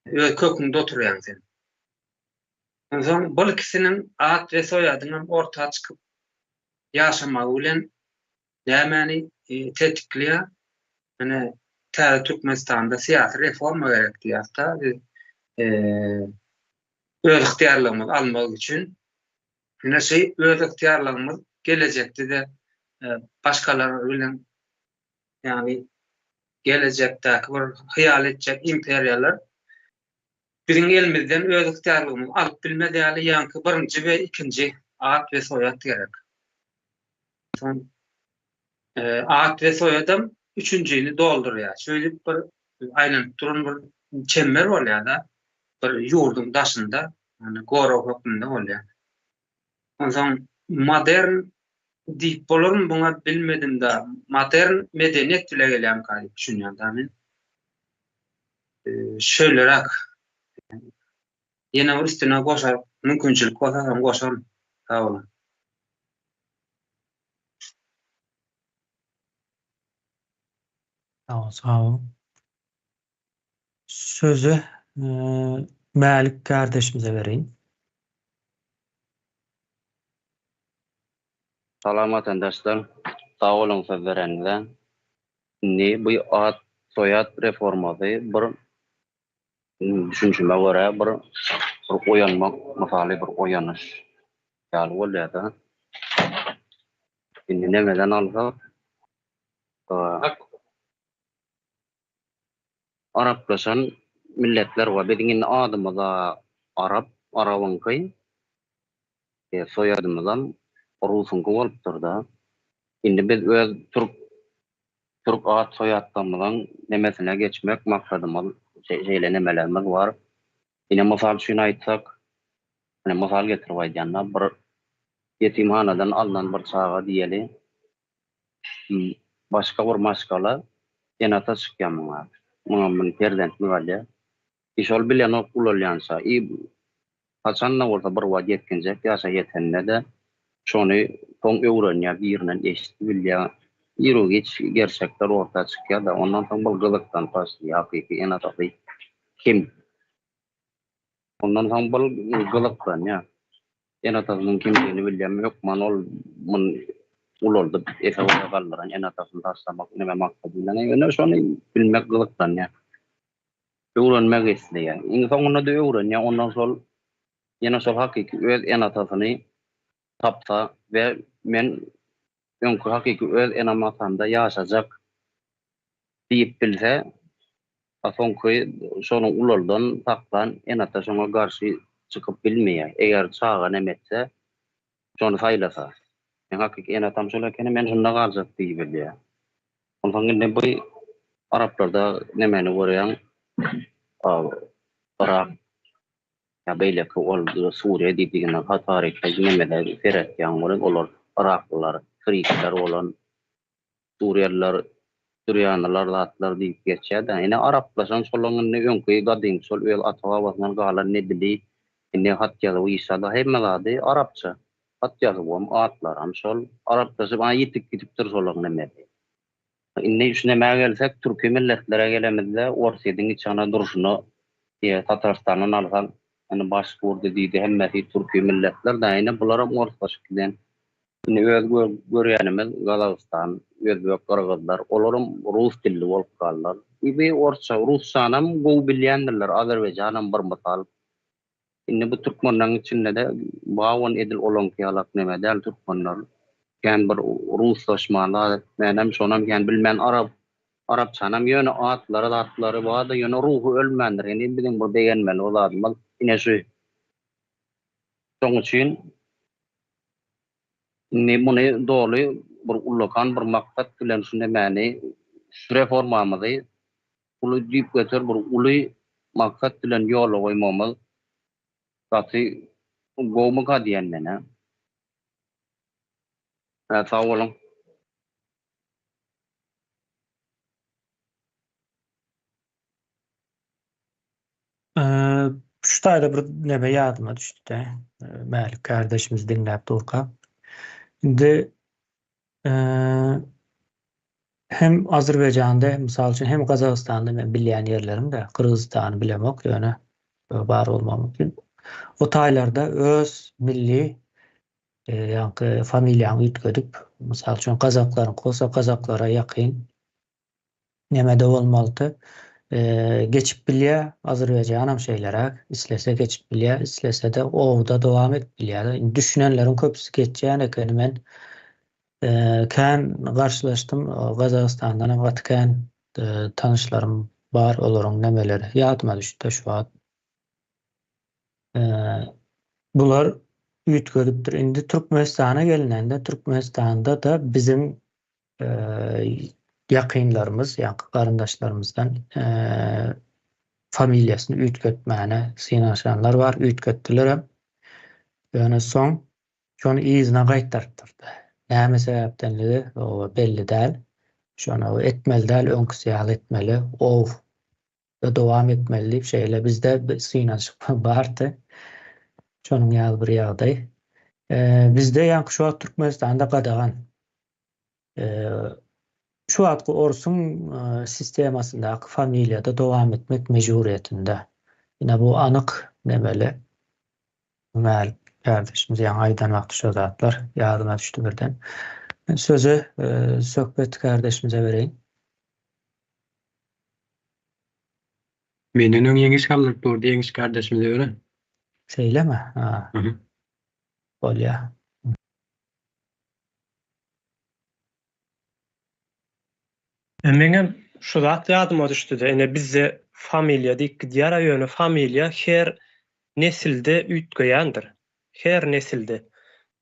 Öz köküňde oturýan sen. Ondan bu ikisiniň ad we soýadynyň ortaga çykyp ýaşamagy bilen nämäni tetikliýär? Yani Türkmenistan'da siyasi reforma gerek diýär. Öz ihtiýarlygymyz almak üçin ine öz ihtiýarlygymyz gelecekde de başkaları bilen, yani gelecekdäki bir hyýal etjek imperiýalar biziň elimizden öz ihtiýarlygymyzy alyp bilmediýäli, ýa-ni birinji we ikinji ad we soýat gerek. Son ad we soýadym üçüncüyini doldurýar. Şöyle bir aylanıp duran bir çember bolýar da, bir ýurdun daşynda, yani gorok hökmünde bolýar. Ondan modern diýip bolarmy buňa bilmedim da, modern medeniýet bile gelýär gaýp düşünýän da men. Şöyle ýene bir üstüne goşar, mümkinçilik bolsa goşar. Sağ olun. Sağ ol. Sözü Malik kardeşimize vereyim. Salamat arkadaşlar. Sağ olun sözlerinizden. Şimdi bu ad soyad reforması bir düşünceme göre bir oyanmak, misali bir oyanış. Yani öyle de. Şimdi nemeden alsak Araplaşan milletler var. Bizim adımız da Arap'ın kayı. Soyadımızdan Rus'un olup durdu. Şimdi biz öz Türk ad soyadlarımızdan nemesine geçmek maksadımız, nemelerimiz var. Yine misal şunu aytsak, misal getirip aytjanda bir yetimhanadan alınan bir çağa diyeli, başka bir maşgala jenata çıkýan muňa. Muňa perdentmi galya. İşol bilen ululýansa, haçan da bolsa bir wagt yetkinjek, ýaşa ýetende de şonu toň öwrenýär, birinen eşitip bilýär. Ýürü geç gerçekler ortaya çıkýar da ondan soň bu gylykdan başlaýar, hakyky enataty kim? Ondan soň bu gylykdan ýa. Enatatynyň kimligini bilýärmi ýokman ol ululdy esewde galdyran enatatyny taşlamak neme maksadyla ýöne şonu bilmek gylykdan ýa. Öwrenmek isleýär. Iň soňunda da öwrenýär, ondan soň ýene şol hakyky öz enatatyny tapsa we men öňkü hakyky öz enamatanda ýaşajak diýip bilse, soňky şonuň ululdan taklan enata şoňa garşy çykyp bilmeýär. Eger çağa nemetse şonu saýlasa. Men hakyky enatam şol ekeni men şunda garjak diýip bilýär. Ondan ginde bu Araplarda nemeni görýän Irak ya beýleki ol Suriýe diýdiginden Hatarykda nemede feretýän bolan olar Iraklylar, Frikler bolan Suriýeliler, Suriýanylar zatlar diýip geçýär da. Ine Araplaşan şolaňyny öňkü gadyn şol öýel ata-babasynyň galan ne dili, ne hat ýazyp ýyşada hemme zady Arapça. Hat ýazyp hem atlar hem şol Arapça baý ýitip gidipdir şolaň nemedi. Inne üçine mägelsek türkmen milletlere gelemizde Orsyýadyň içana duruşuny Tatarstanyň alsan yani başgurdy diýdi hemmesi türkmen milletler da ine bulara ortaşykdan öz görýänimiz Gazagystan, Özbek, Kyrgyzlar, olaryň rus dilli bolup galdylar. Ibi orça rusçanam gow bilýändirler, Azerbaýjanam bir mysal. Indi bu türkmenleriň içinde de bawan edil olimpiýalak neme däl türkmenler. Yani bir ruslaşmalar, menem şonam yani bilmän Arapçanam ýöne atlary bada ýöne ruhu ölmendir. Indi bizim bu beýenmeli oladymyz ine şu. Şoň üçin ne muny doly bir ulakan bir maksat bilen şu nemeni şu reformamyzy uly diýip götür bir uly maksat bilen ýola goýmamyz gaty gowmuka diýen mene. Sağ olun. Şu taýda bir neme ýadyma düşdi. Malik kardeşimiz dinläp durka. Indi hem Azerbaýjanda, mysal üçin hem Gazagystanda men bilýän ýerlerim de, Kyrgyzstany bilemok ýöne bar bolmam mümkin. O taýlarda öz milli ýa-ni familiýany üýtgedip, mysal üçin Kazaklaryň bolsa Kazaklara ýakyn nemede bolmaly. Geçip bilýär, Azerbaýjanam şeýleräk, islese geçip bilýär, islese de owda dowam edip bilýär. Düşünenleriň köpüsi geçýän ekeni men kän garşylaşdym, Gazagystandan hem gatykän tanışlarym bar, olaryň nemeleri ýadyma düşdi şu wagt. Bular üýtgedipdir. Indi Türkmenistana gelinende, Türkmenistanda da bizim yakınlarımız, yani karındaşlarımızdan familyasını üýtgetmäne synaşanlar var, üýtgetdiler hem. Yani son şonu izine gaýtardypdy. Näme sebäpdenligi o belli däl. Şonu etmeli däl, öňküsi ýaly etmeli, da dowam etmeli diýip şeýle bizde synaşyk bardy. Şonuň ýaly bir ýagdaý. Bizde ýa-ni şu wagt Türkmenistanda gadagan şu wagt Orsun sistemasyndaky familiýada dowam etmek mejburiyetinde. Ine bu anyk Nemeli Ömer kardeşimiz yani aydan vakti şu zatlar yardıma düştü birden. Ben sözü Söhbet kardeşimize vereyim. Menden öň ýeňiş galyp durdy ýeňiş kardeşimize göre. Seyleme. Ha, Hı. bol ya. Meňem şu zat ýadyma düşdi-de, ene bizde familiýa diýip ýara ýöne familiýa her nesilde üýtgeýändir. Her nesilde.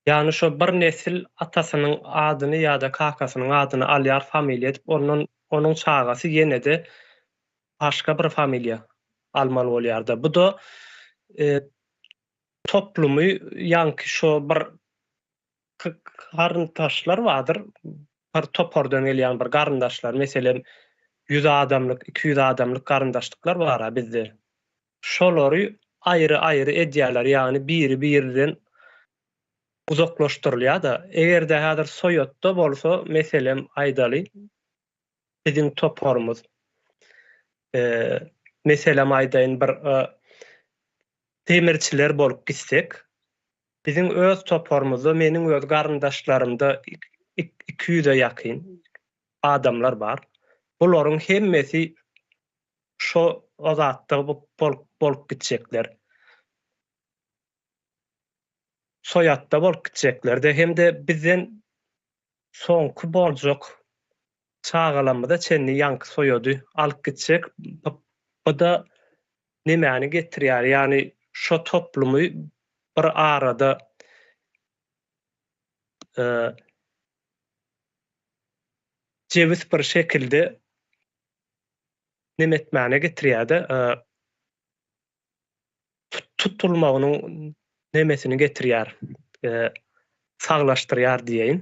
Ýani şo bir nesil atasynyň adyny ýa-da kakasynyň adyny alýar familiýa edip, onuň çagasy ýene-de başga bir familiýa almaly bolýardy. Bu da toplumy ýanky şo bir garyndaşlar vardır. Bir topordan gelýän bir garyndaşlar, meselem 100 adamlyk, 200 adamlyk garyndaşlyklar bar bizde. Şolary aýry-aýry edýärler, ýani biri-birinden uzaklaşdyrylýar da. Egerde häzir soýatda bolsa, meselem aýdaly biziň toporumuz. Meselem aýdaýyn bir temirçiler bolup gitsek, biziň öz toporumuzda, meniň öz garyndaşlarymda 200'e ýakyn adamlar bar. Bularyň hemmesi şo azatda bolup gitjekler. Soýatda bolup gitjekler-de hem-de bizden soňky boljak çagalamyda çenli ýanky soýady alyp gitjek. Bu da nemäni getirýär? Ýani şo toplumy bir arada jewis bir şekilde nemetmäne getirýär-de, tutulmagynyň nemesini getirýär, saglaşdyrýar diýeýin.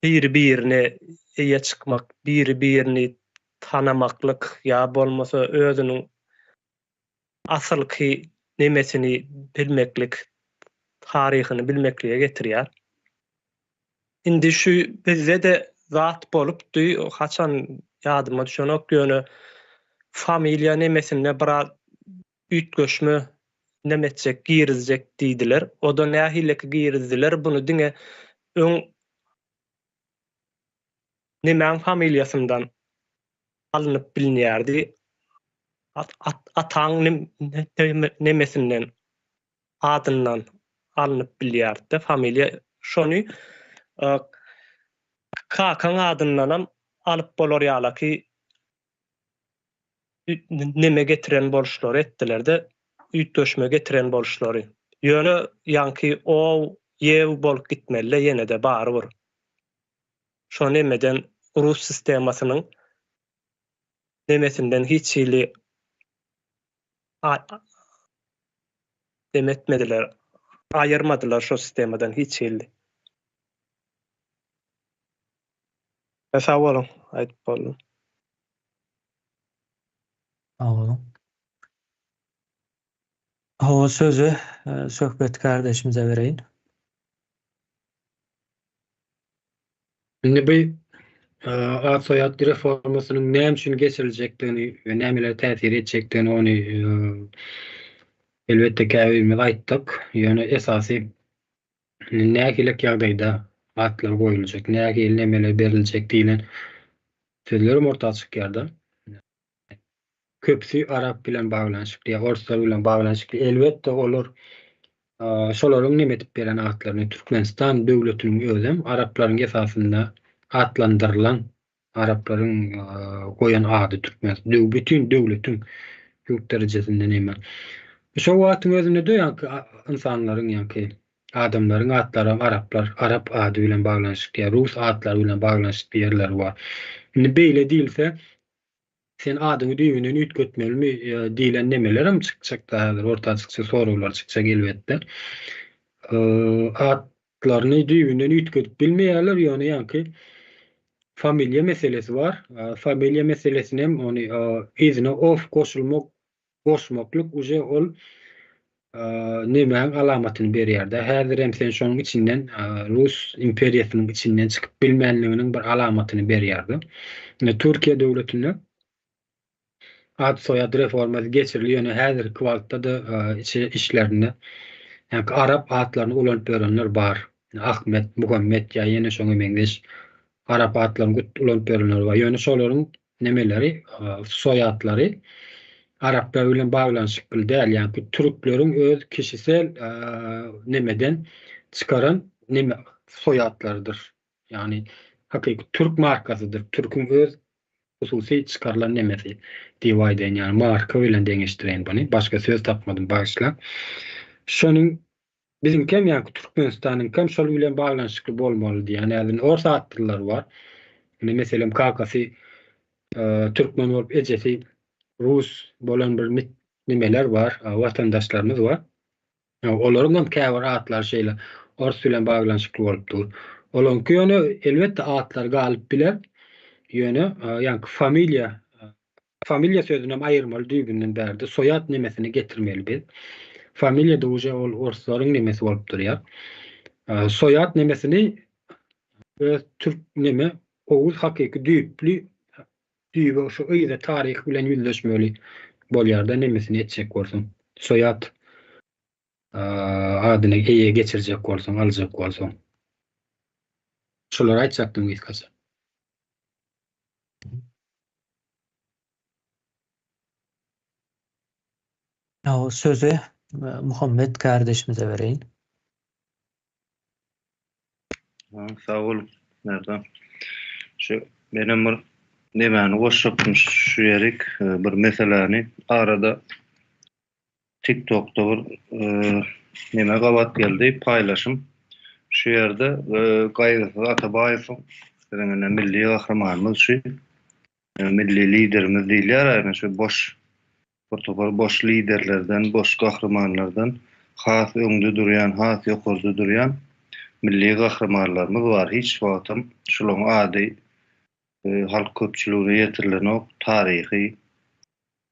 Bir-birine eýe çykmak, bir-birini tanamaklyk ýa bolmasa özüniň asylky nemesini bilmeklik, taryhyny bilmeklige getirýär. Indi şu bizde de zat bolupdy, haçan ýadyma düşenok ýöne familiýa nemesine biraz üýtgeşme nemetsek, girizjek diýdiler. O da nähileki girizdiler, bunu diňe öň nemäň familiýasyndan alınıp bilinýärdi. Ataň nemesinden, adyndan alınıp bilýärdi de familiýa. Şonu kakaň adyndanam alyp bolar ýala-ki neme getiren boluşlary etdiler-de, üýtgeşme getiren boluşlary. Ýöne ýanky o ýew bolup gitmeli ýene-de barybyr. Şo nemeden urus sistemasynyň nemesinden hiç ýyly demetmediler, aýyrmadylar şo sistemadan hiç ýyly. Sağ olun, aýdyp boldum. Sağ olun. O sözü Söhbet kardeşimize vereyim. Şimdi bu ad soýat reformasynyň näme üçin geçiriljekdigini we nämeler täsir etjekdigini onu elbetde käbirimiz aýtdyk. Ýöne esasy näkilik ýagdaýda atlar goýuljak, näki nemeler beriljek diýilen sözlerim ortaga çykýardy. Köpsi Arap bilen baglanşykly, Orslar bilen baglanşykly. Elbetde olar şolaryň nemetip beren atlaryny Türkmenistan döwletiniň özem Araplaryň esasynda atlandyrylan Araplaryň goýan ady Türkmenistan bütün döwletiň ýurt derejesinde näme. Şo wagtyň özünde de ýanky insanlaryň ýanky adamlaryň atlary Araplar, Arap ady bilen baglanşykly, Rus adlary bilen baglanşykly ýerler bar. Indi beýle diýilse, sen adyny düýbünden üýtgetmelimi diýilen nemelerim çykjak da häzir ortaga çyksa soraglar çykjak elbetde. Atlaryny düýbünden üýtgetip bilmeýärler, ýöne ýanky familiýa meselesi var. Familiýa meselesini hem onu izine of goşmaklyk uje ol nemäň alamatyny berýär-de. Häzir hem sen şonuň içinden Rus imperiýasynyň içinden çykyp bilmänliginiň bir alamatyny berýär-de. Türkiýe döwletinde ad soyad reforması geçirilýär. Ýöne häzirki wagtda da işlerinde yani Arap atlaryny ulanyp berenler bar. Ahmet, Muhammed ýa ýene şoňa meňzeş Arap atlaryny ulanyp berenler bar. Ýöne şolaryň nemeleri, soýatlary Araplar bilen baglanyşykly däl. Yani türkleriň öz kişisel nemeden çıkaran neme soýatlarydyr. Yani hakyky türk markasydyr. Türküň öz hususy çıkarılan nemesi diýip yani marka bilen deňeşdiren buny. Başga söz tapmadym başla. Şonuň bizim hem yani Türkmenistanyň hem şol bilen baglanyşykly bolmaly diýen ýa-ni orta atlylar bar. Meselem kakasy türkmen bolup ejesi Rus bolan bir nimeler bar, watandaşlarymyz bar. Olaryň hem käbir atlar şeýle ors bilen baglanyşykly bolupdyr. Olaryňky ýöne elbetde atlar galyp biler. Ýöne ýani familia sözüne aýyrmaly düýbünden bärde soýat nemesini getirmeli biz. Familia dowja ol orslaryň nemesi bolup durýar. Soýat nemesini türk neme owul hakyky düýpli düýbe şu öýde tarih bilen ýüzleşmeli bolýar-da nemesini etjek bolsun. Soýat adyny eýe geçirjek bolsun, aljak bolsun. Şolary aýtjakdym kıskaça. O sözü Muhammed kardeşimize vereyim. Sağ ol. Nerede? Şu benim bir nemeni goşupdum şu ýerik bir meseleni arada TikTok'ta bir neme gabat geldi paylaşım. Şu ýerde Gaýrysy Atabaýew denen milli gahramanymyz şu milli liderimiz diýilýär. Yani şu boş liderlerden, boş gahramanlardan has öňde durýan, has ýokurda durýan milli gahramanlarymyz bar. Hiç wagtym şolaryň ady halk köpçüligine ýetirilen taryhy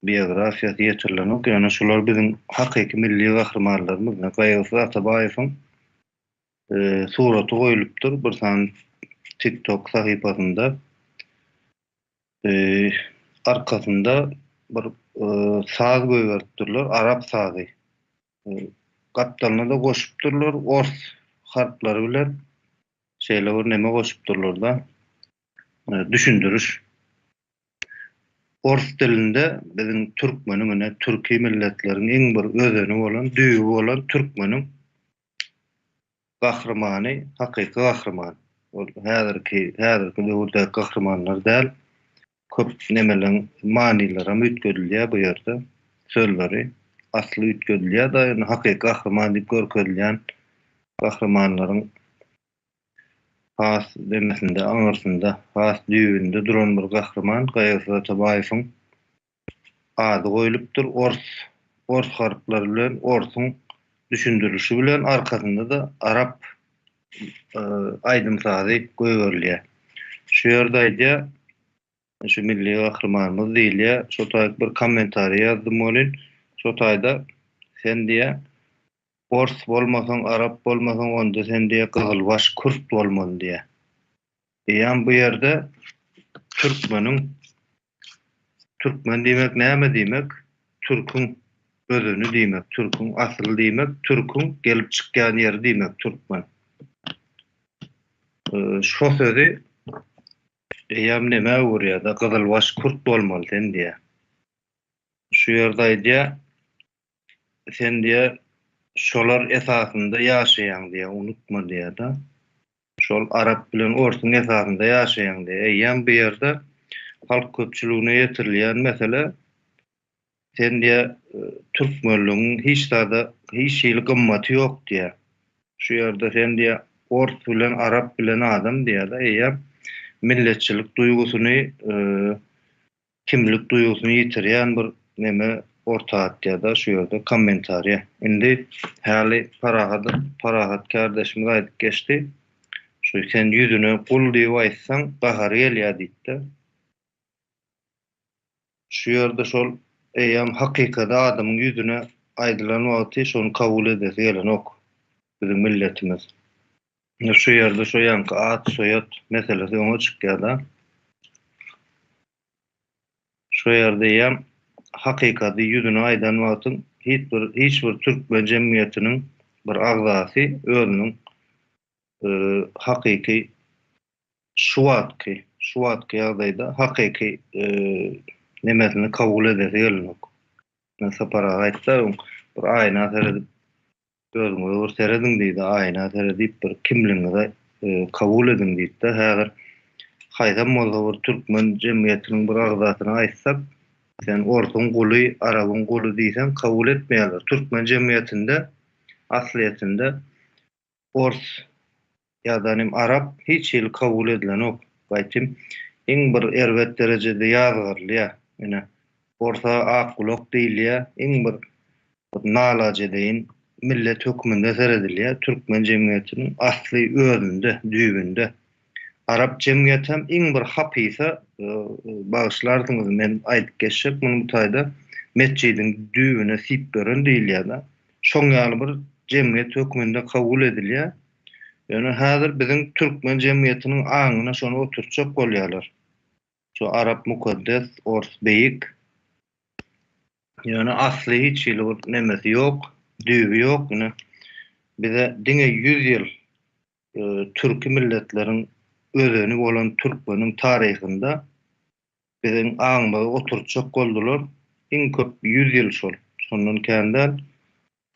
biografiýasy ýetirilen ýöne şolar bizim hakyky milli gahramanlarymyz. Gaýrysy Atabaýewiň suraty goýulypdyr bir san TikTok sahypasynda. Arkasynda bir saz goýberdirler, Arap sazy. Gapdalyna da goşupdyrlar, ors harplary bilen şeýle bir neme goşupdyrlar da düşündürüş. Ors dilinde bizim türkmeniň, türki milletleriň iň bir özeni bolan, düýbi bolan türkmeniň gahramany, hakyky gahraman. Ol häzirki döwürde gahramanlar däl, köp nemeleň manileri üýtgedilýär bu ýerde. Sözleri asly üýtgedilýär da hakyky gahraman diýip görkezilýän gahramanlaryň has demesinde, aňyrsynda, has düýbünde duran bir gahraman Gaýrysy Atabaýewiň ady goýulypdyr. Ors harplary bilen, orsuň düşündürüşi bilen arkasynda da Arap aýdym sazy goýberilýär. Şu ýerde şu milli gahramanymyz diýilýär. Şu taýda bir kommentary ýazdym bolyn. Şu taýda sen diýe ors bolmasaň, Arap bolmasaň onda sen diýe Gygylbaş Kürt bolmaly diýe. Ýani bu ýerde türkmen diýmek näme diýmek? Türküň özüni diýmek, türküň asyly diýmek, türküň gelip çykýan ýeri diýmek türkmen. Şu sözi ýam neme urýar-da Gygylbaş Kürt bolmaly sen diýe. Şu ýerde aýdýar sen diýe şolar esasında ýaşaýan diýe unutma diýe da. Şol Arap bilen orsuň esasında ýaşaýan diýe. Ýam bu ýerde halk köpçüligine ýetirilýän mesele sen diýe türkmenligiň hiç şeýle gymmaty ýok diýe. Şu ýerde sen diýe ors bilen Arap bilen adam diýe da ýa milletçilik duýgusyny kimlik duýgusyny ýitirýän bir neme ortaat da şu ýerde kommentariýa. Indi häli Parahat kardeşimiz aýdyp geçdi. Şu sen ýüzüne gul diýip aýtsaň bahar gelýär diýdi. Şu ýerde şol eýam hakykada adamyň ýüzüne aýdylan wagty şonu kabul edesi gelen ok. Bizim milletimiz. Şu ýerde şu ýanky at soýat meselesi oňa çykýar da. Şu ýerde ýam hakykady ýüzüne aýdan wagtyň hiç bir türkmen jemgyýetiniň bir agzasy özüniň hakyky şuwatky ýagdaýda hakyky nemesini kabul edesi gelmek. Sapara aýtsa bir aýna seredip özüňe öwürseredin diýdi, aýna seredip bir kimliňi kabul edin diýdi. Häzir haýdam bolsa bir türkmen jemgyýetiniň bir agzasyny aýtsak, sen ortaň guly, arabyň guly diýsen kabul etmeýärler. Türkmen jemgyýetinde asliýetinde ors ýa-da arap hiç ýyl kabul edilen ok. Gaýtym iň bir erwet derejede ýazgyrly, ýa orta aklok diýilýär, iň bir nalajedeýin millet hökmünde seredilýär. Türkmen jemgyýetiniň asly özünde, düýbünde. Arap jemgyýeti hem iň bir hapysa, bagyşlardyňyz men aýdyp geçsek, muny bu taýda mescidiň düýbüne sip beren diýilýär. Şoň ýaly bir jemgyýet hökmünde kabul edilýär. Ýöne häzir biziň türkmen jemgyýetiniň aňyna şonu oturtjak bolýarlar. Şu Arap mukaddes, ors beýik. Ýöne asly hiç ýyl nemesi ýok, düýbi ýok. Bize diňe 100 ýyl türk milletleriň özüni bolan türkmeniň taryhynda biziň aňymyza oturtjak boldular. Iň köp 100 ýyl şol. Şondan känden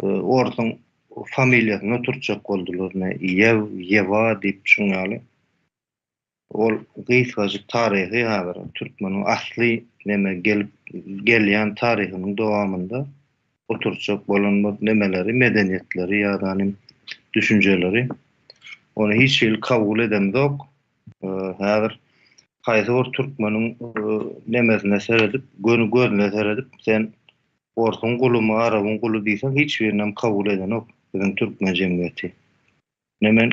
ortaň familiýasyna oturtjak boldular. Ýewa diýip şuňaly. Ol gysgaçyk taryhy häzir türkmeniň asly neme gelýän taryhynyň dowamında oturtjak bolan nemeleri, medeniýetleri ýa-da düşünjeleri onu hiç ýyl kabul edemdok. Häzir haýsy bir türkmeniň nemesine seredip, gözüne seredip sen ortaň gulymy, arabyň guly diýsen hiç birinem kabul eden ok. Biziň türkmen jemgyýeti. Nemen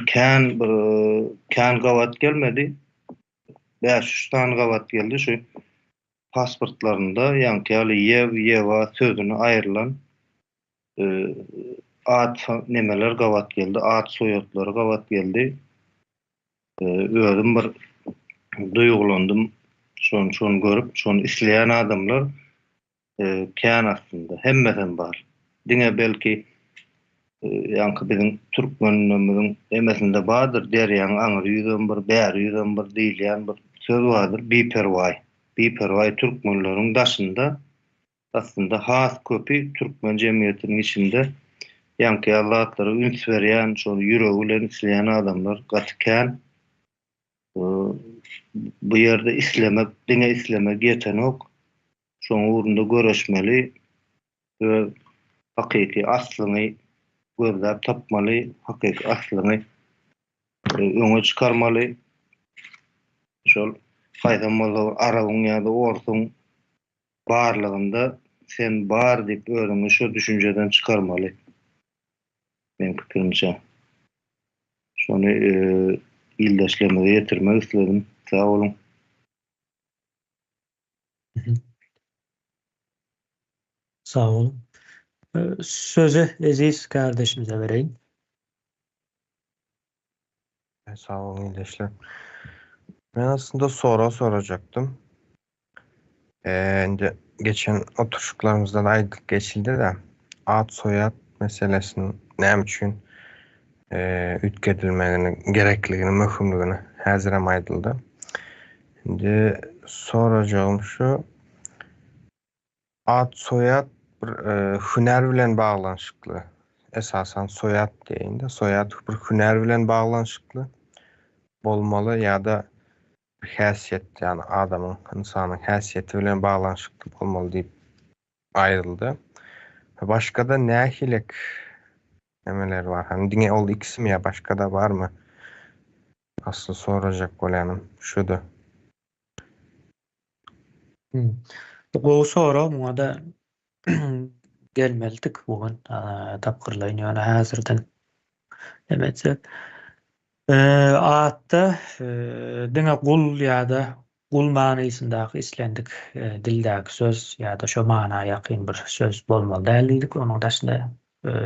kän gawat gelmedi. 500 tane gawat geldi. Şu pasportlarynda ýanky ýewa sözüne aýrylan at nemeler gawat geldi, at soýatlary gawat geldi. Özüm bir duýgulandym. Şonu görüp, şonu isleýän adamlar kän aslında hemmeden bar. Diňe belki ýanky biziň türkmenleriň emesinde bardyr, derýän aňyry ýüzden bir, bäri ýüzden bir diýilýän bir söz bardyr, biperway. Biperway türkmenleriň daşynda aslında has köpi türkmen jemgyýetiniň içinde ýanky Allah'lara üns berýän, şonu ýüregi bilen isleýän adamlar gatykän bu ýerde islemek, diňe islemek ýeten ok. Şoň urunda göreşmeli we hakyky aslyny gözläp tapmaly, hakyky aslyny öňe çykarmaly. Şol haýdam bolan arabyň ýa-da ortaň barlygynda sen bar diýip özüňi şu düşünjeden çykarmaly. Men pikirimçe. Şonu ildeşlemege ýetirmek isledim. Sağ olun. Sağ olun. Sözü Aziz kardeşimize vereyim. Sağ olun ildeşler. Ben aslında soracaktım. Geçen oturuşlarımızda da aydınlık geçildi de ad soyad meselesinin ne için ütkedilmegini, gerekliligini, möhümligini häzirem aýdyldy. Şimdi soracağım şu, ad soyad bir hüner bilen bağlanşykly. Esasen soyad diýinde, soyad bir hüner bilen bağlanşykly bolmaly ýa-da bir häsiýet, yani adamın, insanyň häsiýeti bilen bağlanşykly bolmaly diýip aýryldy. Başka da nähilek nemeler var? Hani diňe ol ikisi mi ya, başka da var mı? Asıl soracak bolanım şudu. Bu soru muňa da gelmeldik bugün tapgyrlaýyn, ýöne häzirden demetsek. Atda diňe gul ýa-da gul manysyndaky islendik dildäki söz ýa-da şo mana ýakyn bir söz bolmaly däldik. Onuň daşynda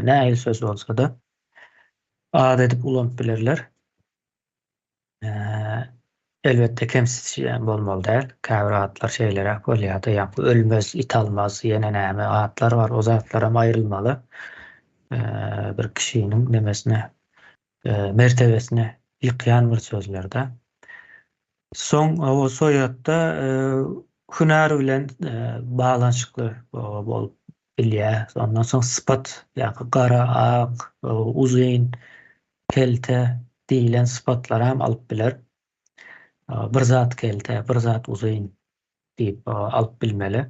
näil söz bolsa da ad edip ulanıp bilerler. elbette kemsizleyen bolmaly däl. Käbir atlar şeýlere bolýar-da, ýa-ni ölmez, it almaz, ýene näme atlar bar, o zatlara aýrylmaly. Bir kişiniň nemesine, mertebesine ýykýan bir sözlerde. Soň o soýatda hünär bilen baglanyşykly bolup bilýär. Ondan soň sıpat, ýa-ni gara, ak, uzyn, kelte diýilen sıpatlar hem alyp biler. Bir zat kelte, bir zat uzyn diýip alyp bilmeli.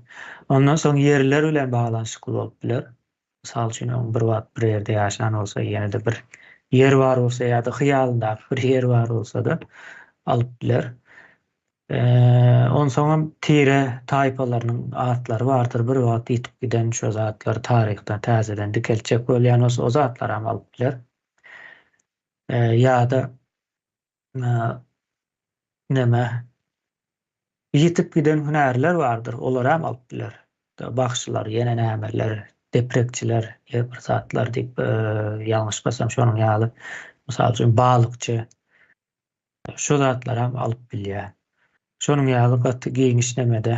Ondan soň yerler bilen baglanyşykly bolup biler. Misal üçin bir wagt bir ýerde ýaşan bolsa, ýene-de bir yer bar bolsa ýa-da hyýalynda bir yer bar bolsa da alyp biler. Ondan soň tire taýpalarynyň atlary bardyr. Bir wagt ýitip giden şo zatlar taryhda täzeden dikelçek bolýan o zatlar hem alyp biler. Ýa-da neme ýitip giden hünärler bardyr. Olar hem alyp biler. Bakşylar, ýene nämeler, deprekçiler, bir zatlar diýip ýalňyşmasam şonuň ýaly. Mysal üçin balykçy. Şo zatlar hem alyp bilýär. Şonuň ýaly gaty giňişlemede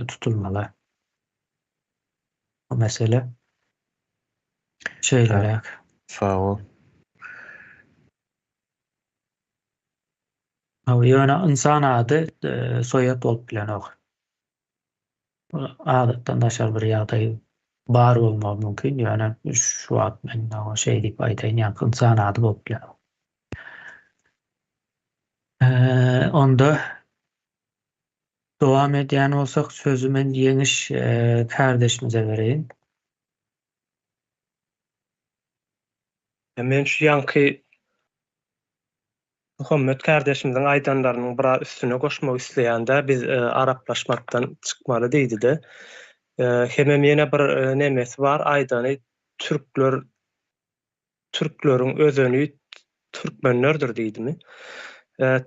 tutulmaly. O mesele şeýlerek. Sağ ol. Ýöne insan ady soýat bolup bilen ok. Adatdan daşar bir ýagdaý bar bolmagy mümkin. Ýöne şu wagt men o şeý diýip aýtaýyn, ýa-ni insan ady bolup bilen. Onda dowam edýän bolsak sözü men ýeňiş kardeşimize bereýin. Men şu ýanky Muhammed kardeşimizin aýdanlarynyň bir üstüne goşmak isleýände biz araplaşmakdan çykmaly diýdi-de. Hemem ýene bir nemesi bar, aýdany türkleriň özüni türkmenlerdir diýdimi?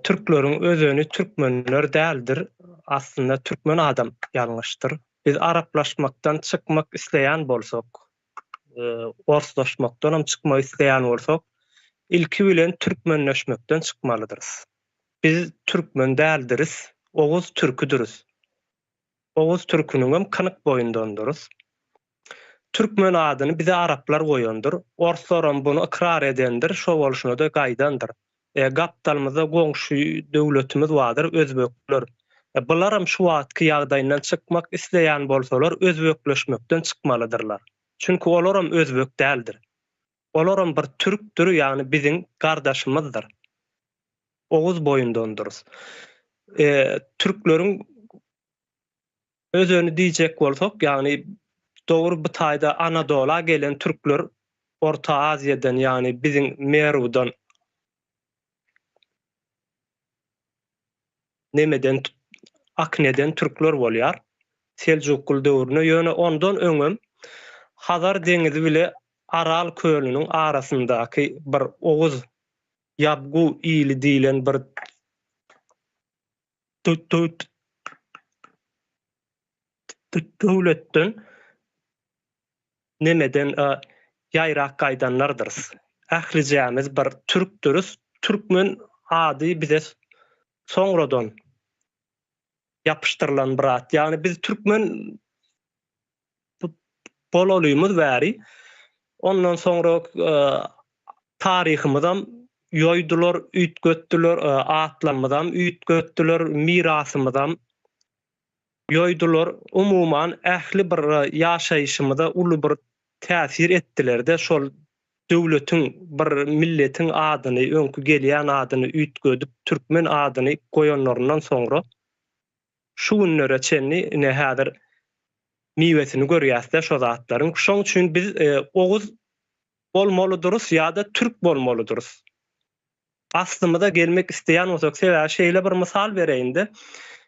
Türkleriň özüni türkmenler däldir. Aslında türkmen adam ýalňyşdyr. Biz araplaşmakdan çykmak isleýän bolsak, orslaşmakdan hem çykmak isleýän bolsak, ilki bilen türkmenleşmekden çykmalydyryz. Biz türkmen däldiris, Oğuz türküdürüz. Oğuz türkünüň hem kanyk boýundandyrız. Türkmen adyny bize araplar goýandyr. Orslar bunu ikrar edendir, şo bolşuny da gaýdandyr. Gapdalymyzda goňşy döwletimiz bardyr, özbekler. Bular hem şu wagtky ýagdaýyndan çykmak isleýän bolsalar, özbekleşmekden çykmalydyrlar. Çünki olar hem özbek däldir. Olar hem bir türkdür, ýani biziň gardaşymyzdyr. Oğuz boýundandyrız. Türkleriň özüni diýjek bolsak, ýani dogry bu taýda Anadolu'a gelen türkler Orta Aziýadan, ýani biziň Merudan nemeden Akneden türkler bolýar. Seljukul döwrüne ýöne ondan öňem Hazar deňizi bile Aral kölüniň arasyndaky bir Oğuz ýabgu ýyly diýilen bir döwletden nemeden ýaýrak gaýdanlardyr. Ählijämiz bir türkdürüz. Türkmen ady bize soňradan yapıştırılan bir at. Yani biz Türkmen bolalymyz bäri. Ondan sonra tarihimizden ýoýdular, üýtgötdiler, atlarymyzdan üýtgötdiler, mirasymyzdan ýoýdular. Umuman ähli bir ýaşaýyşymyza uly bir täsir etdiler-de. Şol döwletiň bir milletiň adyny, öňkü gelýän adyny üýtgödüp Türkmen adyny goýanlaryndan soňra şu günlere çenni ne häzir miwesini görýäsler şo zatlaryň. Şoň üçin biz Oğuz bolmalydyryz ýa-da türk bolmalydyryz. Aslymyza gelmek isleýän bolsak, şeýle bir mysal bereýin-de.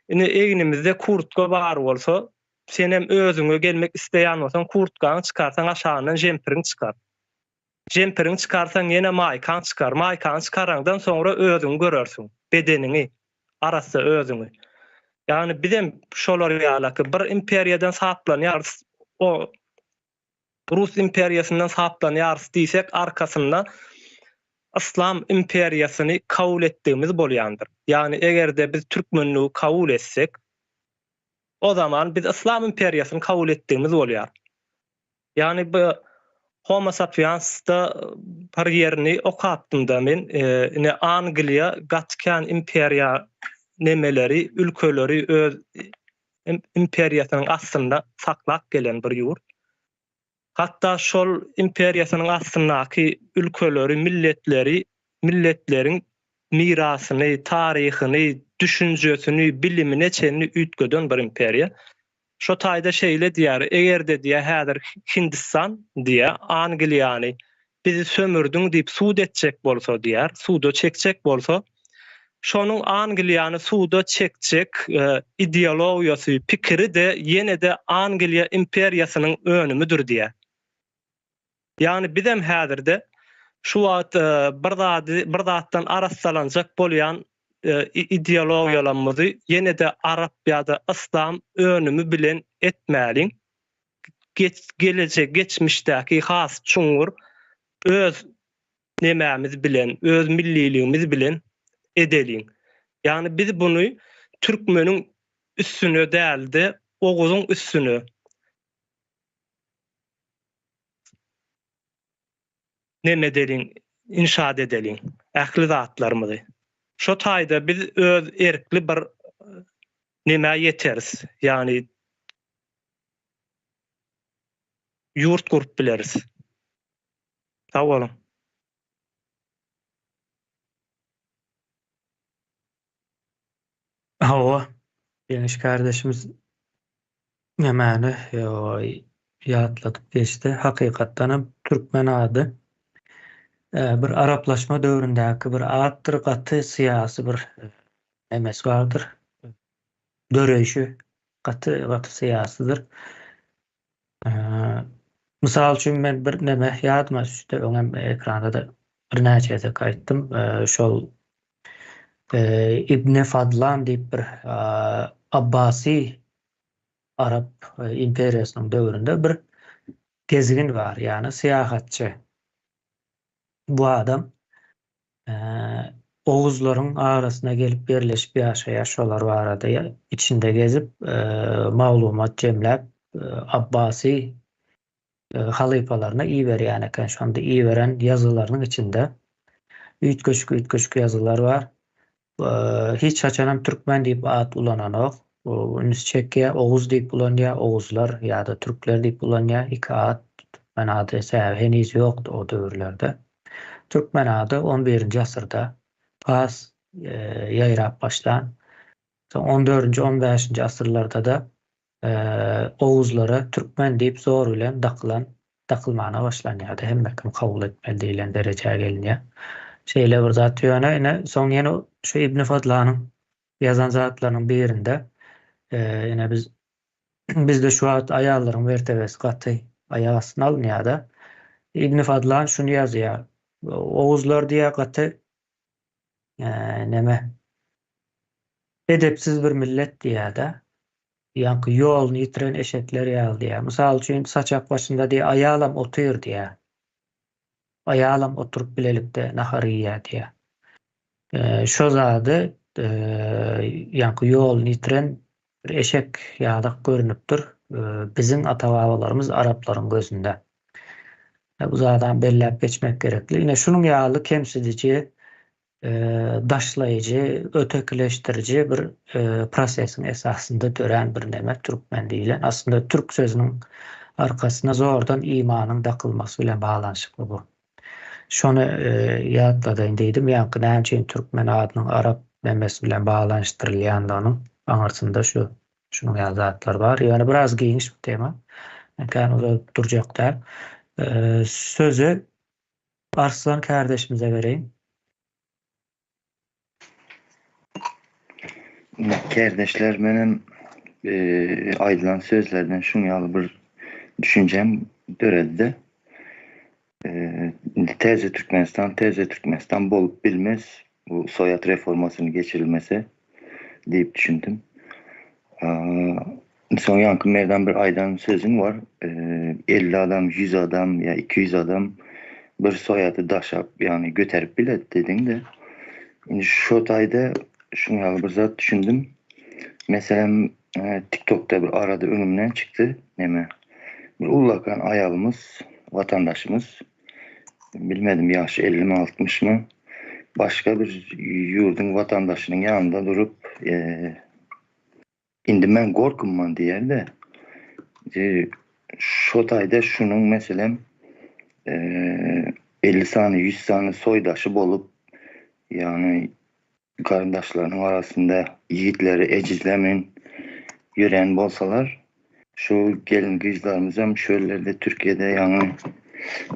Eginimizde kurtka bar bolsa, sen hem özüňe gelmek isleýän bolsaň, kurtkaňy çykarsaň aşaňdan jempiriň çykar. Jempiriň çykarsaň ýene maýkaň çykar. Maýkaň çykaranyňdan soňra özüňi görersiň, bedenini, arasy özüňi. Yani bizim şolar ýalaky bir imperiýadan saplanýar, o Rus imperiýasynyň saplanýar diýsek arkasynda İslam imperiýasyny kabul etdiğimiz bolýandyr. Yani egerde biz türkmenliği kabul etsek, o zaman biz İslam imperiýasyny kabul etdiğimiz bolýar. Yani bu Homo sapiens'da par yerini okaptımda men ne Angliya gatkan imperiya nemeleri, ülkeleri öz imperiýasynyň aslynda saklap gelen bir ýurt. Hatta şol imperiýasynyň aslyndaky ülkeleri, milletleriň mirasyny, taryhyny, düşünjesini, bilimini çenini ütgeden bir imperiýa. Şo taýda şeýle diýär, egerde diýär häzir Hindistan diýär, Angliýany bizi sömürdüň diýip suud etjek bolsa diýär, suuda çekjek bolsa, şonuň Angliýany suuda çekjek ideologiýasy, pikiri de ýene de Angliýa imperiýasynyň önümüdür diýär. Yani bizem häzirde şu wagt bir zatdan arassalanjak bolýan ideologiýalarymyzy ýene de Arap ýa-da İslam önümü bilen etmäliň. Geçmişdäki has çuňur öz nemämiz bilen, öz milliliğimiz bilen edeliň. Yani biz bunu türkmeniň üstüne däldi, Oğuz'un üstüne neme edeliň, inşaat edeliň, ähli zatlarymyzy. Şo taýda biz öz erkli bir neme ýeteriz. Yani yurt kurup bileriz. Sağ olun. Hawa, geniş kardeşimiz nemeni ýatladyp geçdi. Hakykatdan türkmen ady bir araplaşma döwründäki bir atdyr, gaty syýasy bir emes bardyr. Döreýşi gaty syýasydyr. Mysal üçin men bir neme ýadyma düşdi, öňem ekranda da bir näçe aýtdym. Şol İbn Fadlan diýip bir Abbasi Arap imperiýasynyň döwründe bir gezgin var, ýani syýahatçy. Bu adam Oğuzlaryň arasyna gelip birleşip ýaşaýar, şolar barada içinde gezip maglumat jemläp Abbasi halypalaryna iyi berýän eken. Şonda iyi beren ýazylarynyň içinde üýtgeşik ýazylar bar. Hiç haçanam türkmen diýip at ulananok. Çekýä Oğuz diýip ulanýar, Oğuzlar ýa-da türkler diýip ulanýar. Iki at türkmen ady henüz ýokdy o döwürlerde. Türkmen ady 11-nji asyrda pas ýaýrap başlan. 14-nji 15-nji asyrlarda da Oğuzlara türkmen diýip zor bilen dakylmana başlanýardy. Hemme kim kabul etmeli diýilen derejäge gelinýär. Şeýle bir zat ýöne soň ýene şu İbn Fadlanyň ýazan zatlarynyň birinde ýene bizde şu wagt aýallaryň mertebesi gaty aýag astyna alınýar-da. İbn Fadlan şunu ýazýar. Oğuzlar diýär gaty neme edepsiz bir millet diýär-de. Ýa-ni ýoluny ýitiren eşekler ýaly diýär. Mysal üçin saçak başynda diýär aýalam otyr diýär. Aýalam oturup bilelikde nahar ýýär diýär. Şo zady ýa-ni ýoluny ýitiren bir eşek ýaly görünüpdir bizim ata-babalarymız Araplaryň gözünde. Bu zadan belläp geçmek gerekli. Ýine şunun ýaly kemsidici, daşlaýjy, ötekileşdirici bir prosesiň esasynda dören bir neme türkmen diýilen. Aslında türk sözüniň arkasyna zordan imanyň dakylmasy bilen baglanyşykly bu. Şonu ýatladyn diýdim. Ýa-ni näçe türkmen adynyň Arap nemesi bilen baglanyşdyrylýandygyny aňarsynda şunun ýazatlar bar. Ýani biraz giňiş bir tema. Kan durjakda. Sözü Arslan kardeşimize vereyim. Kardeşler, benim aýdylan sözlerden şunu ýaly bir düşünjem döreldi. Teze Türkmenistan bolup bilmez, bu soyat reformasyny geçirilmesi diýip düşündüm. Son yankı merdan bir aydan sözüm var. 50 adam, 100 adam ya 200 adam bir soyadı daşap yani göterip bilet dedin de. Şimdi şu tayda şunu bir zat düşündüm. Mesela TikTok'ta bir arada önümden çıktı. Neme? Bir ullakan ayalımız, vatandaşımız. Bilmedim yaşı 50 mi 60 mı? Başka bir yurdun vatandaşının yanında durup indi ben korkumman diyer de şu tayda şunun mesela 50 saniye 100 saniye soydaşı bolup yani kardeşlerinin arasında yiğitleri ecizlemin yören bolsalar şu gelin kızlarımızın şöylerde Türkiye'de yani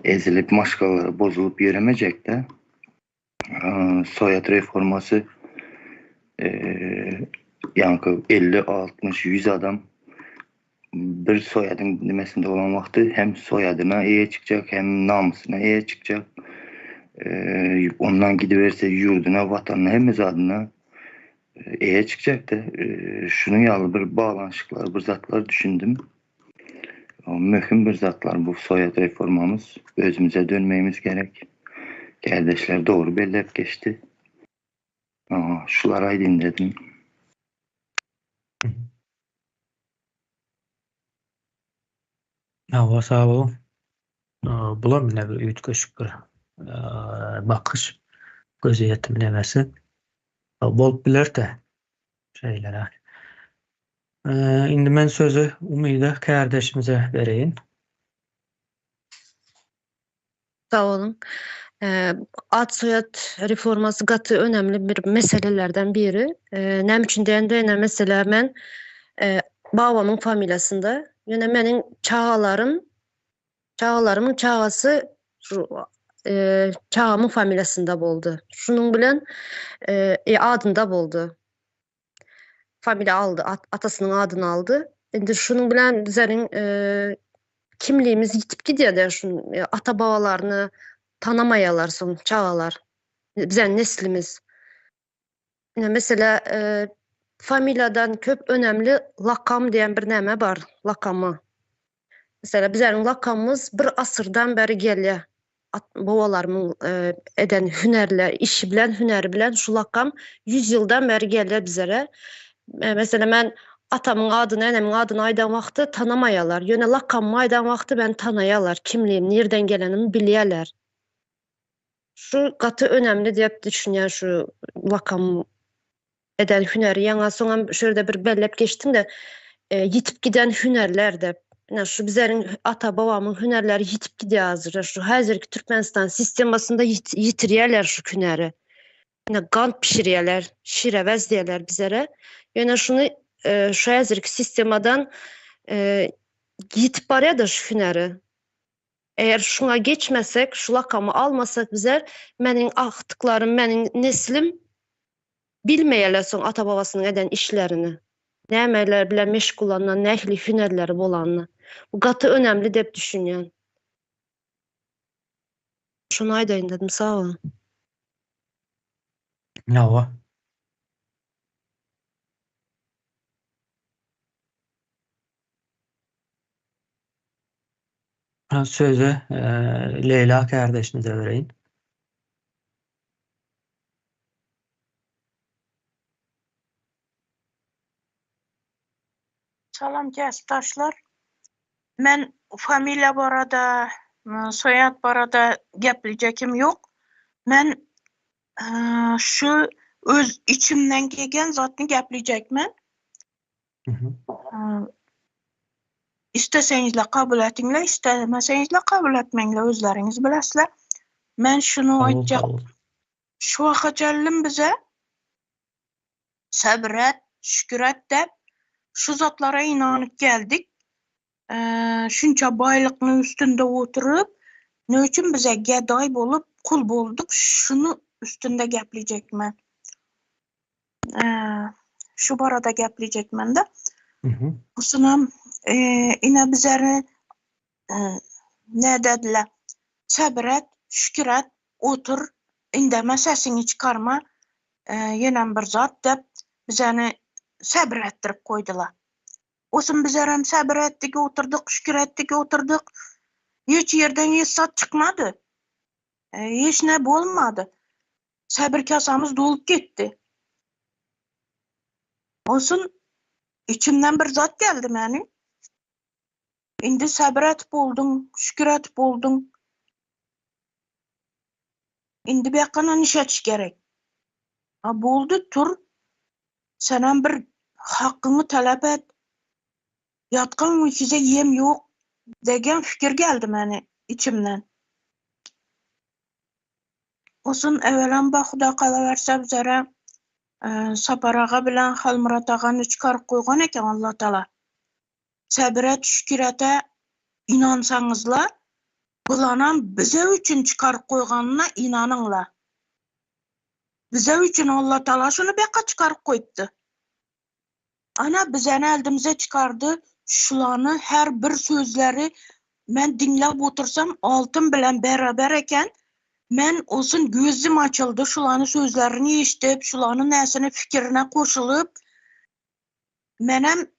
ezilip maşkaları bozulup yürümeyecek de soyad reforması yani 50, 60, 100 adam bir soyadın demesinde olan vakti hem soyadına iyi çıkacak hem namusuna iyi çıkacak. Ondan gidiverse yurduna, vatanına hem adına iyi çıkacak da şunun yalı bir bağlanışıklar, bir zatlar düşündüm. Mühim bir zatlar bu soyad reformamız. Özümüze dönmemiz gerek. Kardeşler doğru bellep geçti. Şulara aydın dedim. Hava sağ ol. Bulam yine bir ütköşük bir bakış gözü yetim demesi. Bol bilir de şeylere. Indi ben sözü Umida kardeşimize vereyim. Sağ olun. Ad soyad reforması gatı önemli bir meselelerden biri. Nem için deyende mesela ben babamın familiyasında yine benim çağalarımın çağası çağamın familiyasında boldu. Şunun bilen adında boldu. Familiya aldı, atasının adını aldı. Şimdi şunun bilen bizlerin kimliğimiz yitip gidiyor der şun ata babalarını tanamayalar son çağalar. Bizden neslimiz. Yani mesela familyadan köp önemli lakam diyen bir neme var. Lakamı. Mesela bizlerin lakamımız bir asırdan beri geliyor. Babalarımın eden hünerler, işi bilen, hüneri bilen şu lakam 100 yıldan beri geliyor bizlere. Mesela ben atamın adını, enemin adını aydan vakti tanımayalar. Yöne lakamı aydan vakti ben tanıyalar. Kimliğim, nereden gelenimi biliyorlar. Şu katı önemli diye düşünüyorum şu lakam eden hüneri. Yani sonra şöyle bir bellep geçtim de yitip giden hünerler de. Yani şu bizlerin ata babamın hünerleri yitip gidiyor hazır. Şu hazırki Türkmenistan sistemasında yitiriyorlar şu hüneri. Yani kan pişiriyorlar, şirevez diyorlar bizlere. Yani şunu şu hazırki sistemadan yitip baraya da şu hüneri. Eğer şuna geçmesek, şu lakamı almasak bizler, benim aktıklarım, benim neslim bilmeyeler son ata babasının eden işlerini. Ne emeler bile meşgul olanlar, ne ehli hünerleri olanlar. Bu katı önemli deyip düşünüyorum. Şunu aydayın dedim, sağ olun. Hava. Sözü Leyla kardeşinize vereyim. Salam kasıpdaşlar. Men familiya barada, soyad barada gaplayacağım yok. Men şu öz içimden gelgen zatını gaplayacakman. İsteseniz kabul etingler, istemeseniz kabul etmengler, özleriniz bilasizlar. Men şunu aytacağım. Şu vaqacalim bize sabret, şükret dep şu zatlara inanıp geldik. Şunça baylıkның üstünde oturup ne için bize geday bolup kul bolduk, şunu üstünde gaplayacakman. Şu barada gaplayacakman da. Busunam ina bizlere ne dediler? Sabret, şükret, otur, indeme sesini çıkarma. Yenen bir zat dep bizeni sabrettirip koydular. Osun bizler hem sabrettik, oturduk, şükür ettik, oturduk. Hiç yerden hiç zat çıkmadı. Hiç ne bolmadı. Sabır kasamız dolup gitti. Olsun içimden bir zat geldi meni. Indi sabır etip oldun, şükür etip oldun. Indi bekana nişetiş gerek. Boldu tur. Senen bir hakkını talep et. Yatkan uykuza yem yok degen fikir geldi meni içimden. Olsun evvelen Huda kalaverse bizlere Saparağa bilen Halmurat ağanı çıkarıp koygan eken Allah Taala. Sabret, şükürete inansanızla, bulanam bize üçün çıkarıp koyganına inanınla. Bize üçün Allah Taala şunu beka çıkarıp koydu. Ana bizeni eldimize çıkardı, şulanı her bir sözleri men dinlep otursam altın bilen beraber eken, men olsun gözüm açıldı, şulanı sözlerini eşitip, şulanın nesini fikrine koşulup, menem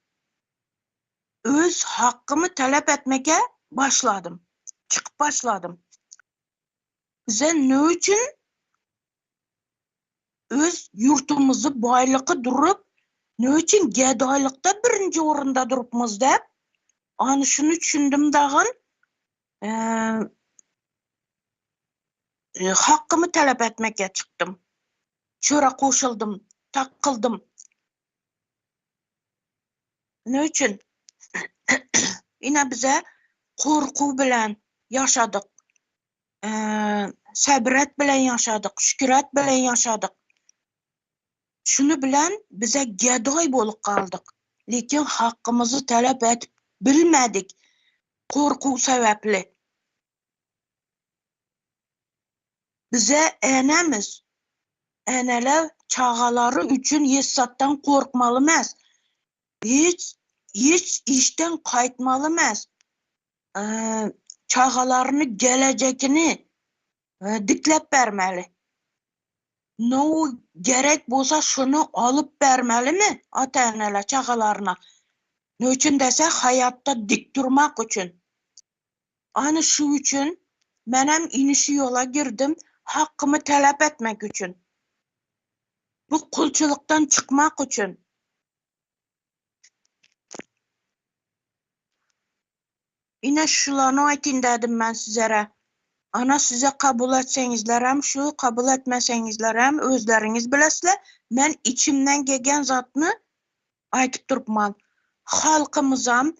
öz hakkımı talep etmeye başladım. Çıkıp başladım. Bize ne için öz yurtumuzu baylıkı durup, ne için gedaylıkta birinci orunda durupmuz dep, anı şunu düşündüm dağın, hakkımı talep etmeye çıktım. Şöyle koşuldum, takıldım. Ne için? Yine bize korku bilen yaşadık. Sabret bilen yaşadık, şüküret bilen yaşadık. Şunu bilen bize geday bolup kaldık. Lekin hakkımızı talep et bilmedik. Korku sebepli. Bize enemiz. Eneler çağaları üçün yesattan korkmalı mez. Hiç işten kaytmalı mez. Çağalarını gelecekini diklep vermeli. Ne o gerek bolsa şunu alıp vermeli mi ata-eneler çağalarına? Ne için dese hayatta dik durmak için. Aynı şu için menem inişi yola girdim hakkımı talep etmek için. Bu kulçuluktan çıkmak için. Yine şularını aytın dedim ben sizlere. Ana size kabul etsengizlerem şu, kabul etmesengizlerem özleriniz bilesizler. Men içimden gelen zatını aytıp durupman. Halkımızam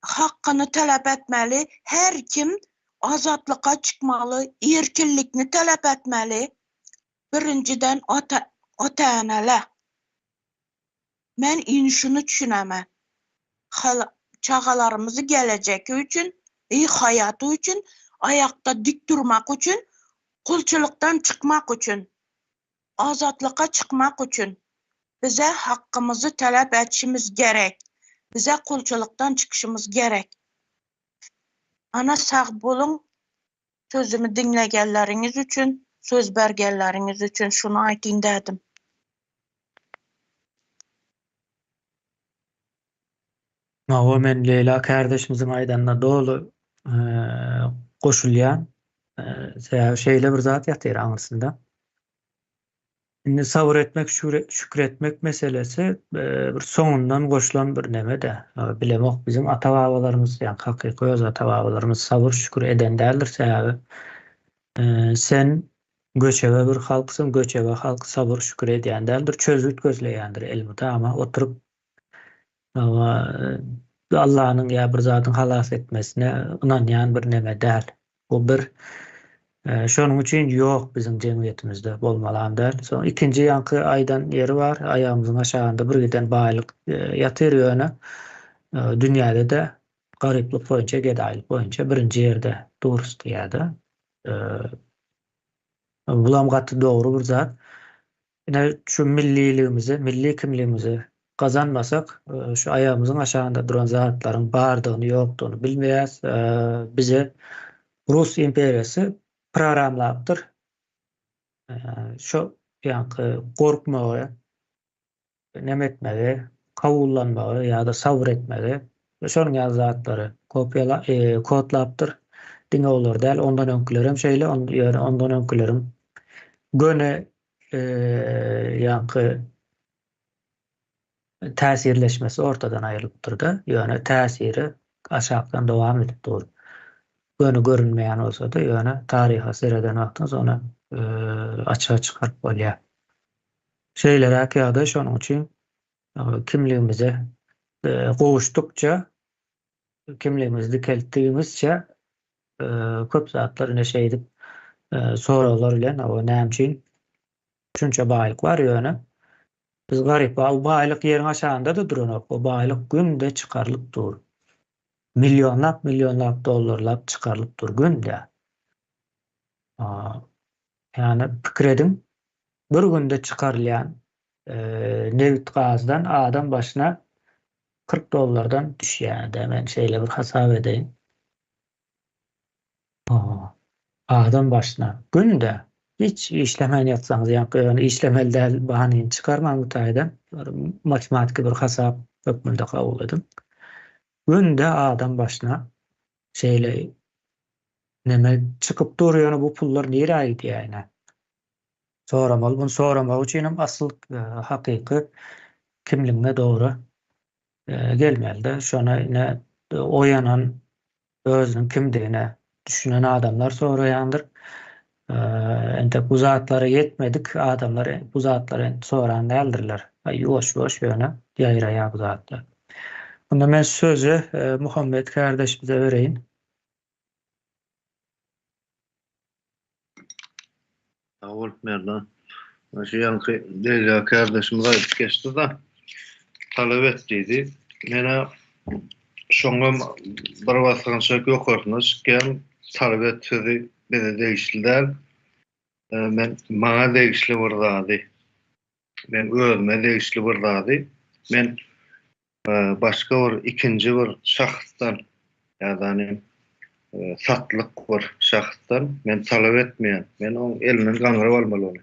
hakkını talep etmeli. Her kim azatlığa çıkmalı, erkinlikni talep etmeli. Birinciden ota-eneler. Men inişini düşünemem. Çağalarımızı gelecek üçün, iyi hayatı üçün, ayakta dik durmak için, kulçuluktan çıkmak için, azatlığa çıkmak için bize hakkımızı talep etmemiz gerek. Bize kulçuluktan çıkışımız gerek. Ana sağ bulun, sözümü dinleyenleriniz için, söz bergenleriniz için şunu aytayım dedim. O men Leyla kardeşimizin aydanına dolu koşulyan şeyle bir zat yatır anısında. Şimdi sabır etmek, şükretmek meselesi bir sonundan koşulan bir neme de. Bilemek bizim ata-babalarımız, yani hakiki öz ata-babalarımız sabır şükür eden değildir sebebi. Sen göçebe bir halksın, göçebe halk sabır şükür eden değildir. Çözüt gözleyendir elbette ama oturup Allah'ın ya bir zatın halas etmesine inanyan bir neme değil. Bu bir şonun için yok bizim cemiyetimizde bolmalan değil. Sonra ikinci yankı aydan yeri var. Ayağımızın aşağında bir giden bağlılık yatır yöne. Dünyada da gariplik boyunca, gedaylık boyunca birinci yerde doğrusu ya bulam katı doğru bir zat. Yine şu milliliğimizi, milli kimliğimizi kazanmasak şu ayağımızın aşağında duran zatların bardığını yoktuğunu bilmeyiz. Bize Rus imperiyası programlaptır. Şu yankı korkmağı, nemetmeyi, kavullanmağı ya da sabır etmeyi, şonun zatları kodlaptır. diňe olur däl, ondan öňkilerim şeýle, ondan öňkilerim göne ýa-ni täsirleşmesi ortadan aýrylypdyr-da. Ýöne täsiri aşagdan dowam edip dur. Göni görünmeýän bolsa-da, ýöne taryha sereden wagtdan sonra açyğa çykaryp bolýar. Şeýleräk ýa-da şonuň üçin kimligimize gowuşdukça, kimligimizi keltdigimizçe köp zatlar neşe edip soralar bilen o näme şunça baýlyk bar ýöne. Biz garyp bu baýlyk ýeriň aşagynda da duranok. O baýlyk günde çykarylyp dur. Milyonlap dollarlap çykarylyp dur günde. Yani pikir edin, bir günde çıkarılan nevit gazdan adam başına $40 düşýär. Men şeýle bir hasap edeyim. Adam başına günde hiç işlemän ýatsaňyz, ýa-ni işlemeli däl bahanyny çykarmaň bu taýdan matematik bir hasap hökmünde kabul edin. Günde adam başına şeýle neme çıkıp durýar, bu pullar nereye gidýär ýa-ni? Soramal, bunu soramak üçin asyl hakyky kimligiňe dogry gelmeli-de. Şona ine oýanan, özüniň kimdigine düşünen adamlar soraýandyr. Ente bu zatlara yetmedik adamlar bu zatlara soran däldirler. Ýoş ýöne ýaýraýar bu zatlar. Onda men sözü Muhammed kardeşimize bereyim. Awul merdan. Şu yankı Leyla kardeşimiz ayıp geçti da talep ettiydi. Mene şoňa bir wagtdan şök ýokardynys. Gel talep etdi, bede değişdiler. Men maňa değişli burdady. Men özüme değişli burdady. Men başga bir ikinji bir şahsdan ýa-da satlyk bir şahsdan men talep etmeýän. Men oň elinden gaňryp almaly ony.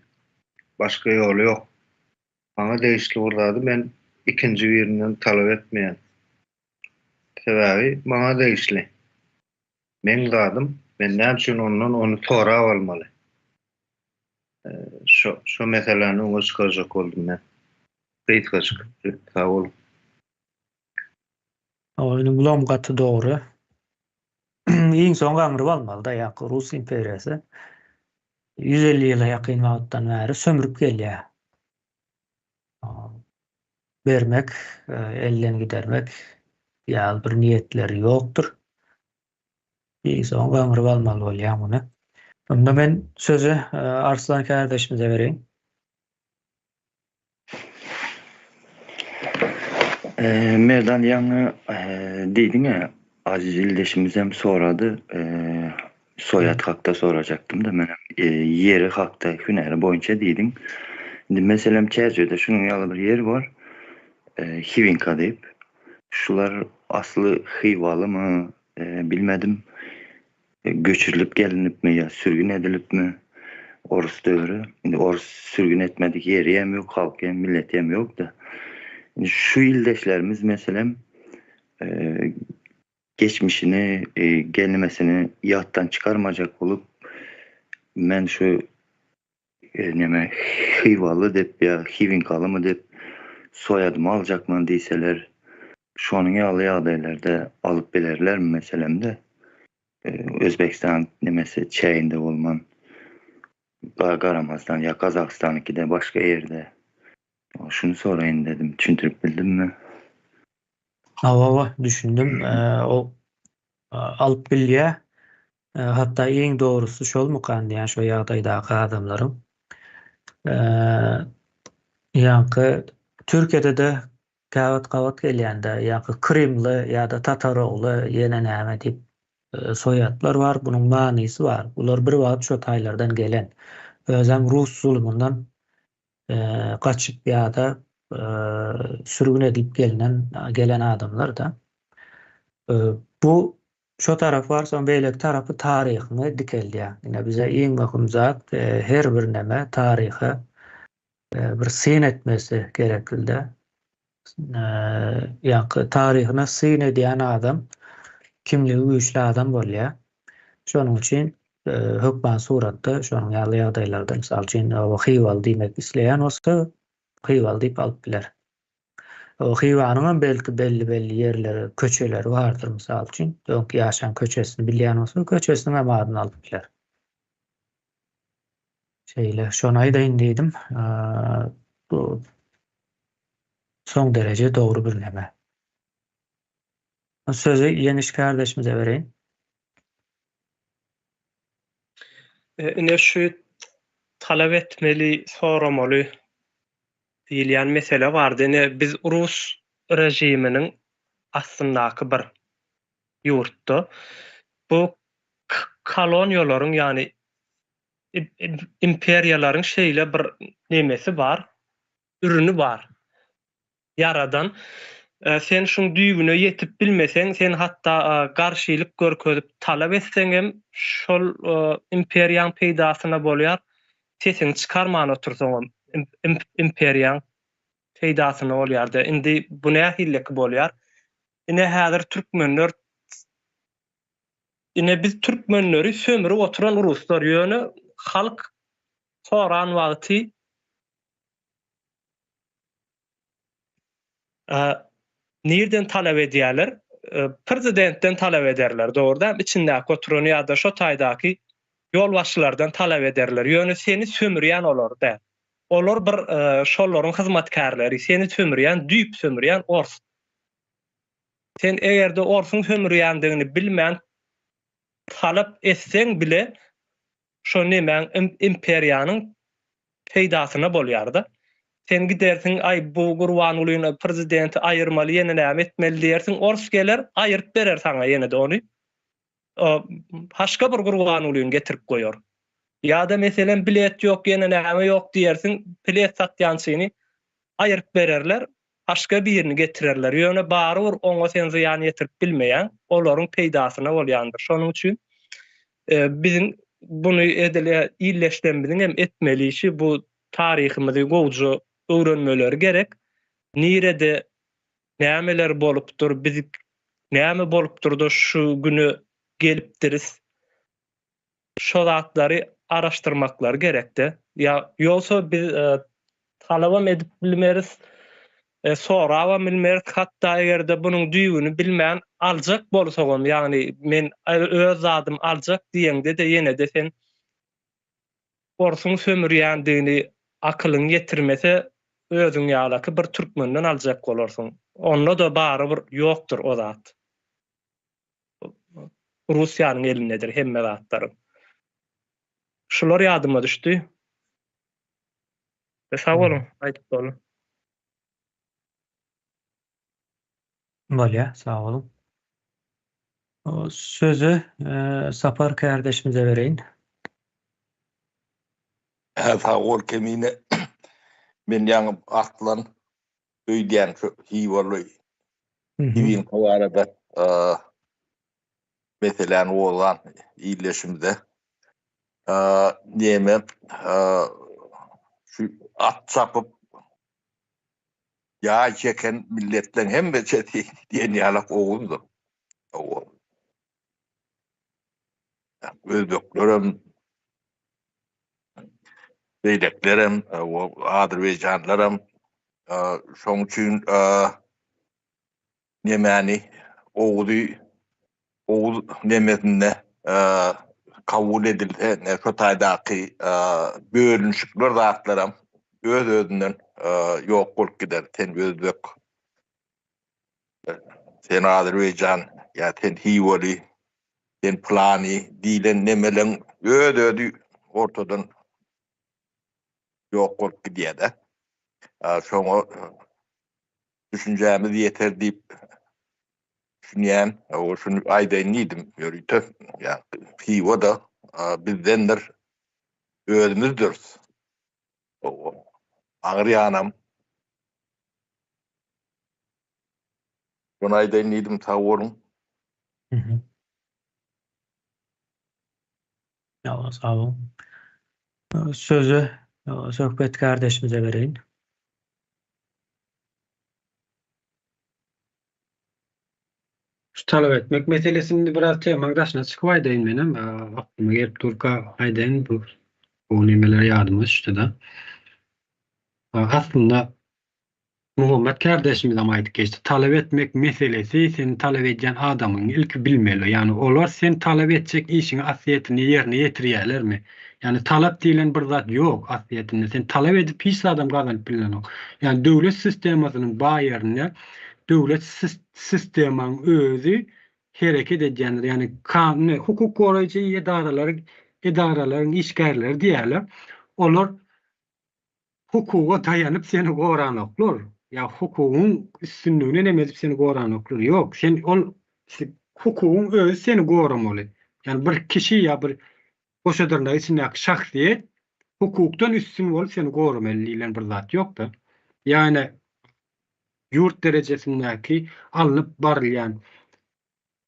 Başga ýoly ýok. Maňa değişli burdady, men ikinji birinden talep etmeýän. Sebäbi maňa değişli. Men zadym, men näme üçin ondan onu torap almaly. Şu meseleni oňa çykarjak boldum men. Beýtgaçyk. Sag ol. Oyunu bulam gaty dogry. Iň soň gaňryp almaly-da, ýa-ni Rus imperiýasy 150 ýyla ýakyn wagtdan bäri sömürüp gelýär. Bermek, elden gidermek ýa bir niýetleri ýokdur. Iň soň gaňryp almaly bolýar muny. Onda men sözü Arslan kardeşimize bereyim. Merdan ýany diýdiňe Aziz ildeşimiz hem soradı. Soyat hakda soracaktım da men yeri hakda hüneri boyunca diýdim. Indi meselem Çerçöde şunun ýaly bir yer var. Hivinka diýip. Şular aslı Hivalymy bilmedim. Göçürilip gelinipmi ya sürgün edilipmi? Orus döwrü. Indi orus sürgün etmedik yeri hem yok, halk hem millet hem yok da. Indi şu ildeşlerimiz meselem geçmişini, gelmesini yattan çıkarmacak olup men şu neme Hivalı dep ya Hivinkalı mı dep soyadımı alacakman diýseler şonuň ýaly ýagdaýlarda alıp belerler mi meselemde? Özbekistan nemesi çeýinde bolman Garamazdan ya Kazakstanynkide başga ýerde. Şunu soraýyn dedim. Düşündirip bildimmi? Düşündüm. O alıp bilýär. Hatta iň dogrusu şol mukan diýen şo ýagdaýdaky adamlaryň. Ýa-ni Türkiýede de gawat gelýände ýa-ni Krimli ýa-da Tatarogly ýene näme diýip soýatlar bar. Bunyň manysy bar. Bular bir wagt şo taýlardan gelen. Özem Rus zulmündan kaçıp ýa-da sürgün edilip gelen adamlar da. Bu şu taraf var, son beýlek tarapy taryhyny dikelýär. Ine bize iň möhüm zat her bir näme taryhy bir syn etmesi gerekildi. Ýa-ni taryhyna syn edýän adam kimligi güýçli adam bolýar. Şonuň üçin hökman suratda şonuň ýaly ýagdaýlarda mysal üçin hywal diýmek isleýän bolsa hywal diýip alyp biler. O hywanyň belki belli ýerleri, köçeleri bardyr mysal üçin. Döňki ýaşan köçesini bilýän bolsa köçesiniň hem adyny alyp biler. Şeýle şonu aýdaýyn diýdim. Bu son derece doğru bir neme. Sözü Yeniş kardeşimize vereyim. Ine şu talep etmeli, soramaly diýilýän mesele bardy. Ine biz Rus rejiminiň aslyndaky bir ýurtda bu koloniýalaryň ýani imperiýalaryň şeýle bir nemesi bar, ürünü bar. Yaradan sen şuň düýbüne ýetip bilmeseň, sen hatda garşylyk görkezip talap etseň hem şol imperiýaň peýdasyna bolýar. Sesini çykarman otursaň imperiýaň peýdasyna bolýar-da. Indi bu näme hilleki bolýar? Ine häzir türkmenler biz türkmenleri sömürip oturan ruslar ýöne halk soran wagty nerden talep edýärler? Prezidentden talep ederler. Doğrudan içindäki oturan ýa-da şo taýdaky ýol başçylardan talep ederler. Ýöne seni sömürýän olar-da. Olar bir şollaryň hyzmatkarlary, seni sömürýän, düýp sömürýän ors. Sen egerde orsuň sömürýändigini bilmän talap etseň bile şo nemäň imperiýanyň peýdasyna bolýar-da. Sen gidersin, ay bu Gurban Ulyna prezidenti ayırmaly, ýene näme etmeli diýersiň, ors geler, aýryp berer saňa ýene-de ony. Haşka bir Gurban Ulyny getirip goýar. Ýa-da meselen bilet ýok, ýene näme ýok diýersiň, bilet satýançyny aýryp bererler, haşka birini getirerler. Ýöne bary bir oňa sen ziýan ýetirip bilmeýän olaryň peýdasyna bolýandyr. Şonuň üçin biziň bunu edile illeşdirmeliň hem etmeli işi bu tarihimizi gowjy öwrenmeleri gerek. Nirede nämeler bolupdyr, biz näme bolupdyrdy şu günü gelipdiriz. Şo zatlary araşdyrmaklar gerekde. Ya ýolsa biz talabam edip bilmeriz, sorabam bilmeriz, hatda egerde bunyň düýbüni bilmän aljak bolsagam, ýani men öz zadym aljak diýende de ýene-de sen orsuň sömürýändigini akylyň getirmese özüň ýalaky bir türkmenden aljak bolarsyň. Onda da bary bir ýokdur o zat. Russiýanyň elindedir hemme zatlary. Şular ýadyma düşdi. Sag bolun, aýdyp bolun. Bolýa, sağ olun. O sözü Sapar kardeşimize vereyim. Sağ ol kemine. Men ýaňy atlan öýdän hiwaly. Hivin kawarada meselen olan iyileşimde näme şu at çapıp ya çeken milletten hem de çeti diyen yalak oğundur. Özbeklerim, beyleklerim, Azerbaycanlarım, şoň üçin nemeni oğul nemesinde kabul edildi. Şu taýdaky bölünşükler zatlarım öz-özünden ýok bolup gider. Sen Özbek, sen Azerbaycan, ya sen Hivali, sen Plani diýilen nemeleň öz-özü ortadan ýok bolup gidýär-de. Şoňa düşünjämiz ýeter diýip düşünýän, şunu aýdaýyn diýdim. Ýörüýte, ýa Hiwa da bizdendir, özümizdir. Agyr ýanam. Şunu aýdaýyn diýdim, sag bolun. Sağ olun. Sözü Söhbet kardeşimize vereyim. Şu talep etmek meselesini biraz temagaşına çıkıp aydayın benim. Aklıma gelip durka aydayın bu nimeler yardımcı işte da. Aslında Muhammed kardeşimiz ama aytıp geçti. Talep etmek meselesi seni talep edeceğin adamın ilk bilmeli. Yani olar sen talep edecek işin asiyetini yerine yetirýärler mi? Yani talep diýilen bir zat yok asiyetinde. Sen talep edip hiç adam kazanıp bilen yok. Yani döwlet sistemasynyň baýeryne döwlet sistemanyň özü hereket edýändir. Yani kanun, hukuk goraýjy edaralaryň işgärleri diýerler. Olar hukuga taýanyp seni goranoklar. Ya hukugyň üstünlüğüne nemezip seni goranoklar. Yok, sen hukugyň özü seni goramaly. Yani bir kişi ya bir boşadırna içindäki şahsiýet hukukdan üstün bolup seni goramaly diýilen bir zat ýok-da. Yani yurt derejesindäki alınıp barylýan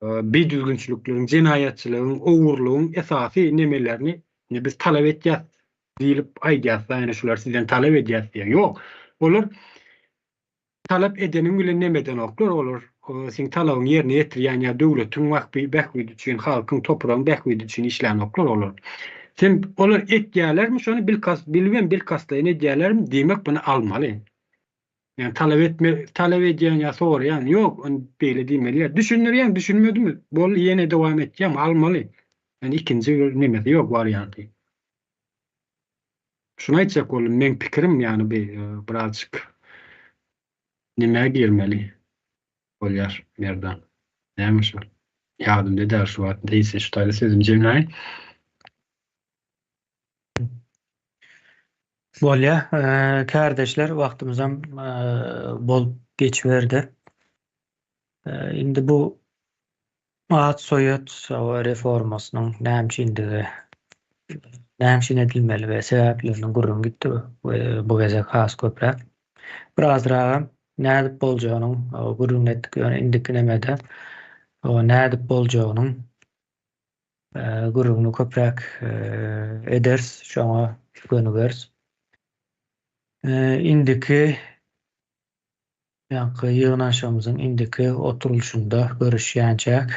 bedüzgünçilikleriň, jinayatçylygyň, owurlugyň esasy nemelerini biz talep etýäs diýilip aýdýas, ýani şular sizden talep edýäs diýen. Ýok. Olar talep edenin bilen nemeden oklar olur. Sen talabyň ýerine ýetirýän ýa döwletiň bähwidi üçin, halkyň toprağyň bähwidi üçin işlän oklar olur. Sen olar etýärlermi şonu bilben bilkaslaýan etýärlermi diýmek bunu almaly. Yani talep edýän ýa soraýan ýok, onu beýle diýmeli. Düşünürýän, düşünmedimi? Bol ýene dowam etýän almaly. Yani ikinji nemesi ýok warianty. Şunu aýtsak bolýar, men pikirim yani birazjyk nime girmeli bolýar merdan. Näme şu? Ýardym eder şu wagtda ise şu taýda sözüm jemläýin. Bolýa, kardeşler wagtymyzam bol geçiverdi. Indi bu at soýat reformasynyň näme näçin edilmeli we sebäplerini gurrun gitdi bu gezek has köprek. Birazraga nädip boljagynyň gurrun etdik indiki nemede nädip boljagynyň gurruny köprek eders, şoňa gönügers. Indiki ýa-ni ýygnaşymyzyň indiki oturulşunda görüşýänçäk.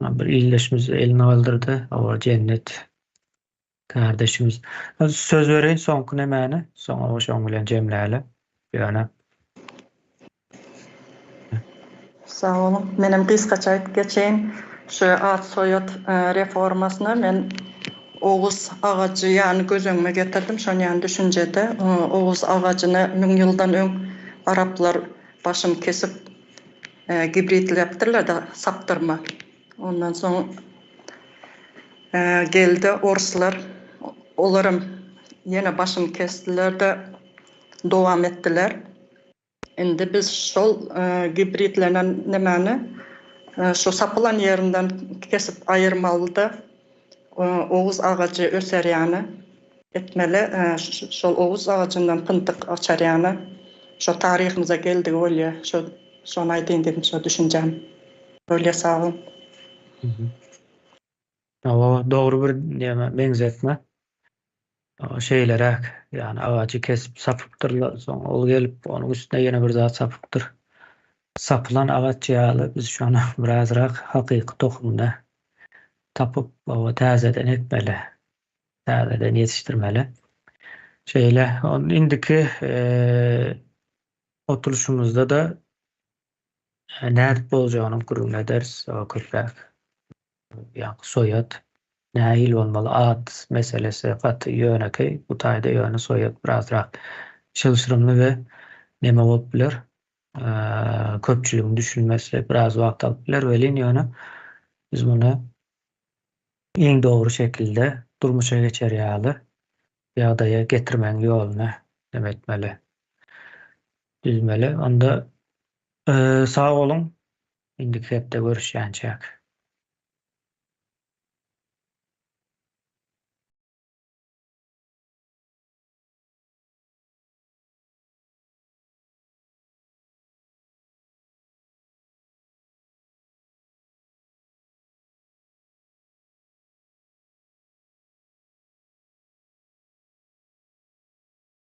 Bir illeşimiz elini aldırdı. O cennet kardeşimiz. Söz vereyin soňky nemäni? Soňa şoň bilen jemläli. Ýöne. Sağ olun. Menem kıskaça aýdyp geçeýin. Şu at soýat reformasyny men Oğuz ağacı yani gözüme getirdim. Şonu yani düşüncede Oğuz ağacını 1000 ýyldan öň Araplar başym kesip gibritlepdirler da saptırma. Ondan soň geldi Orslar. Olarym yine başym kestiler de dowam etdiler. Indi biz şol gibritlerden nemäni şu sapılan yerinden kesip ayırmalı da Oğuz ağacı öser yani etmeli. Şol Oğuz ağacından pıntık açar yani. Şu tarihimize geldi öyle. Şonu aýdyn dedim, şu düşüncem. Öyle sağ olun. Doğru bir benzetme. Şeylerek yani ağacı kesip sapıptırlar. Sonra ol gelip onun üstüne yine bir zat sapıptır. Sapılan ağaç ýaly biz şonu birazrak hakyky tohumda tapıp täzeden ekmeli. Täzeden yetiştirmeli. Şeyle indiki oturuşumuzda da nädip boljagyny gurrun ederiz o köprek. Yani soyat nähil bolmaly at meselesi gaty ýöneki bu taýda ýöne soyat birazrak çylşyrymly we neme bolup biler. Köpçüligiň düşünmesi biraz wagt alyp biler welin ýöne biz muny en doğru şekilde durmuşa geçerýäli ýagdaýa getirmeň ýoluny demetmeli. Düzmeli. Onda sağ olun. Indiki hepde görüşýänçäk.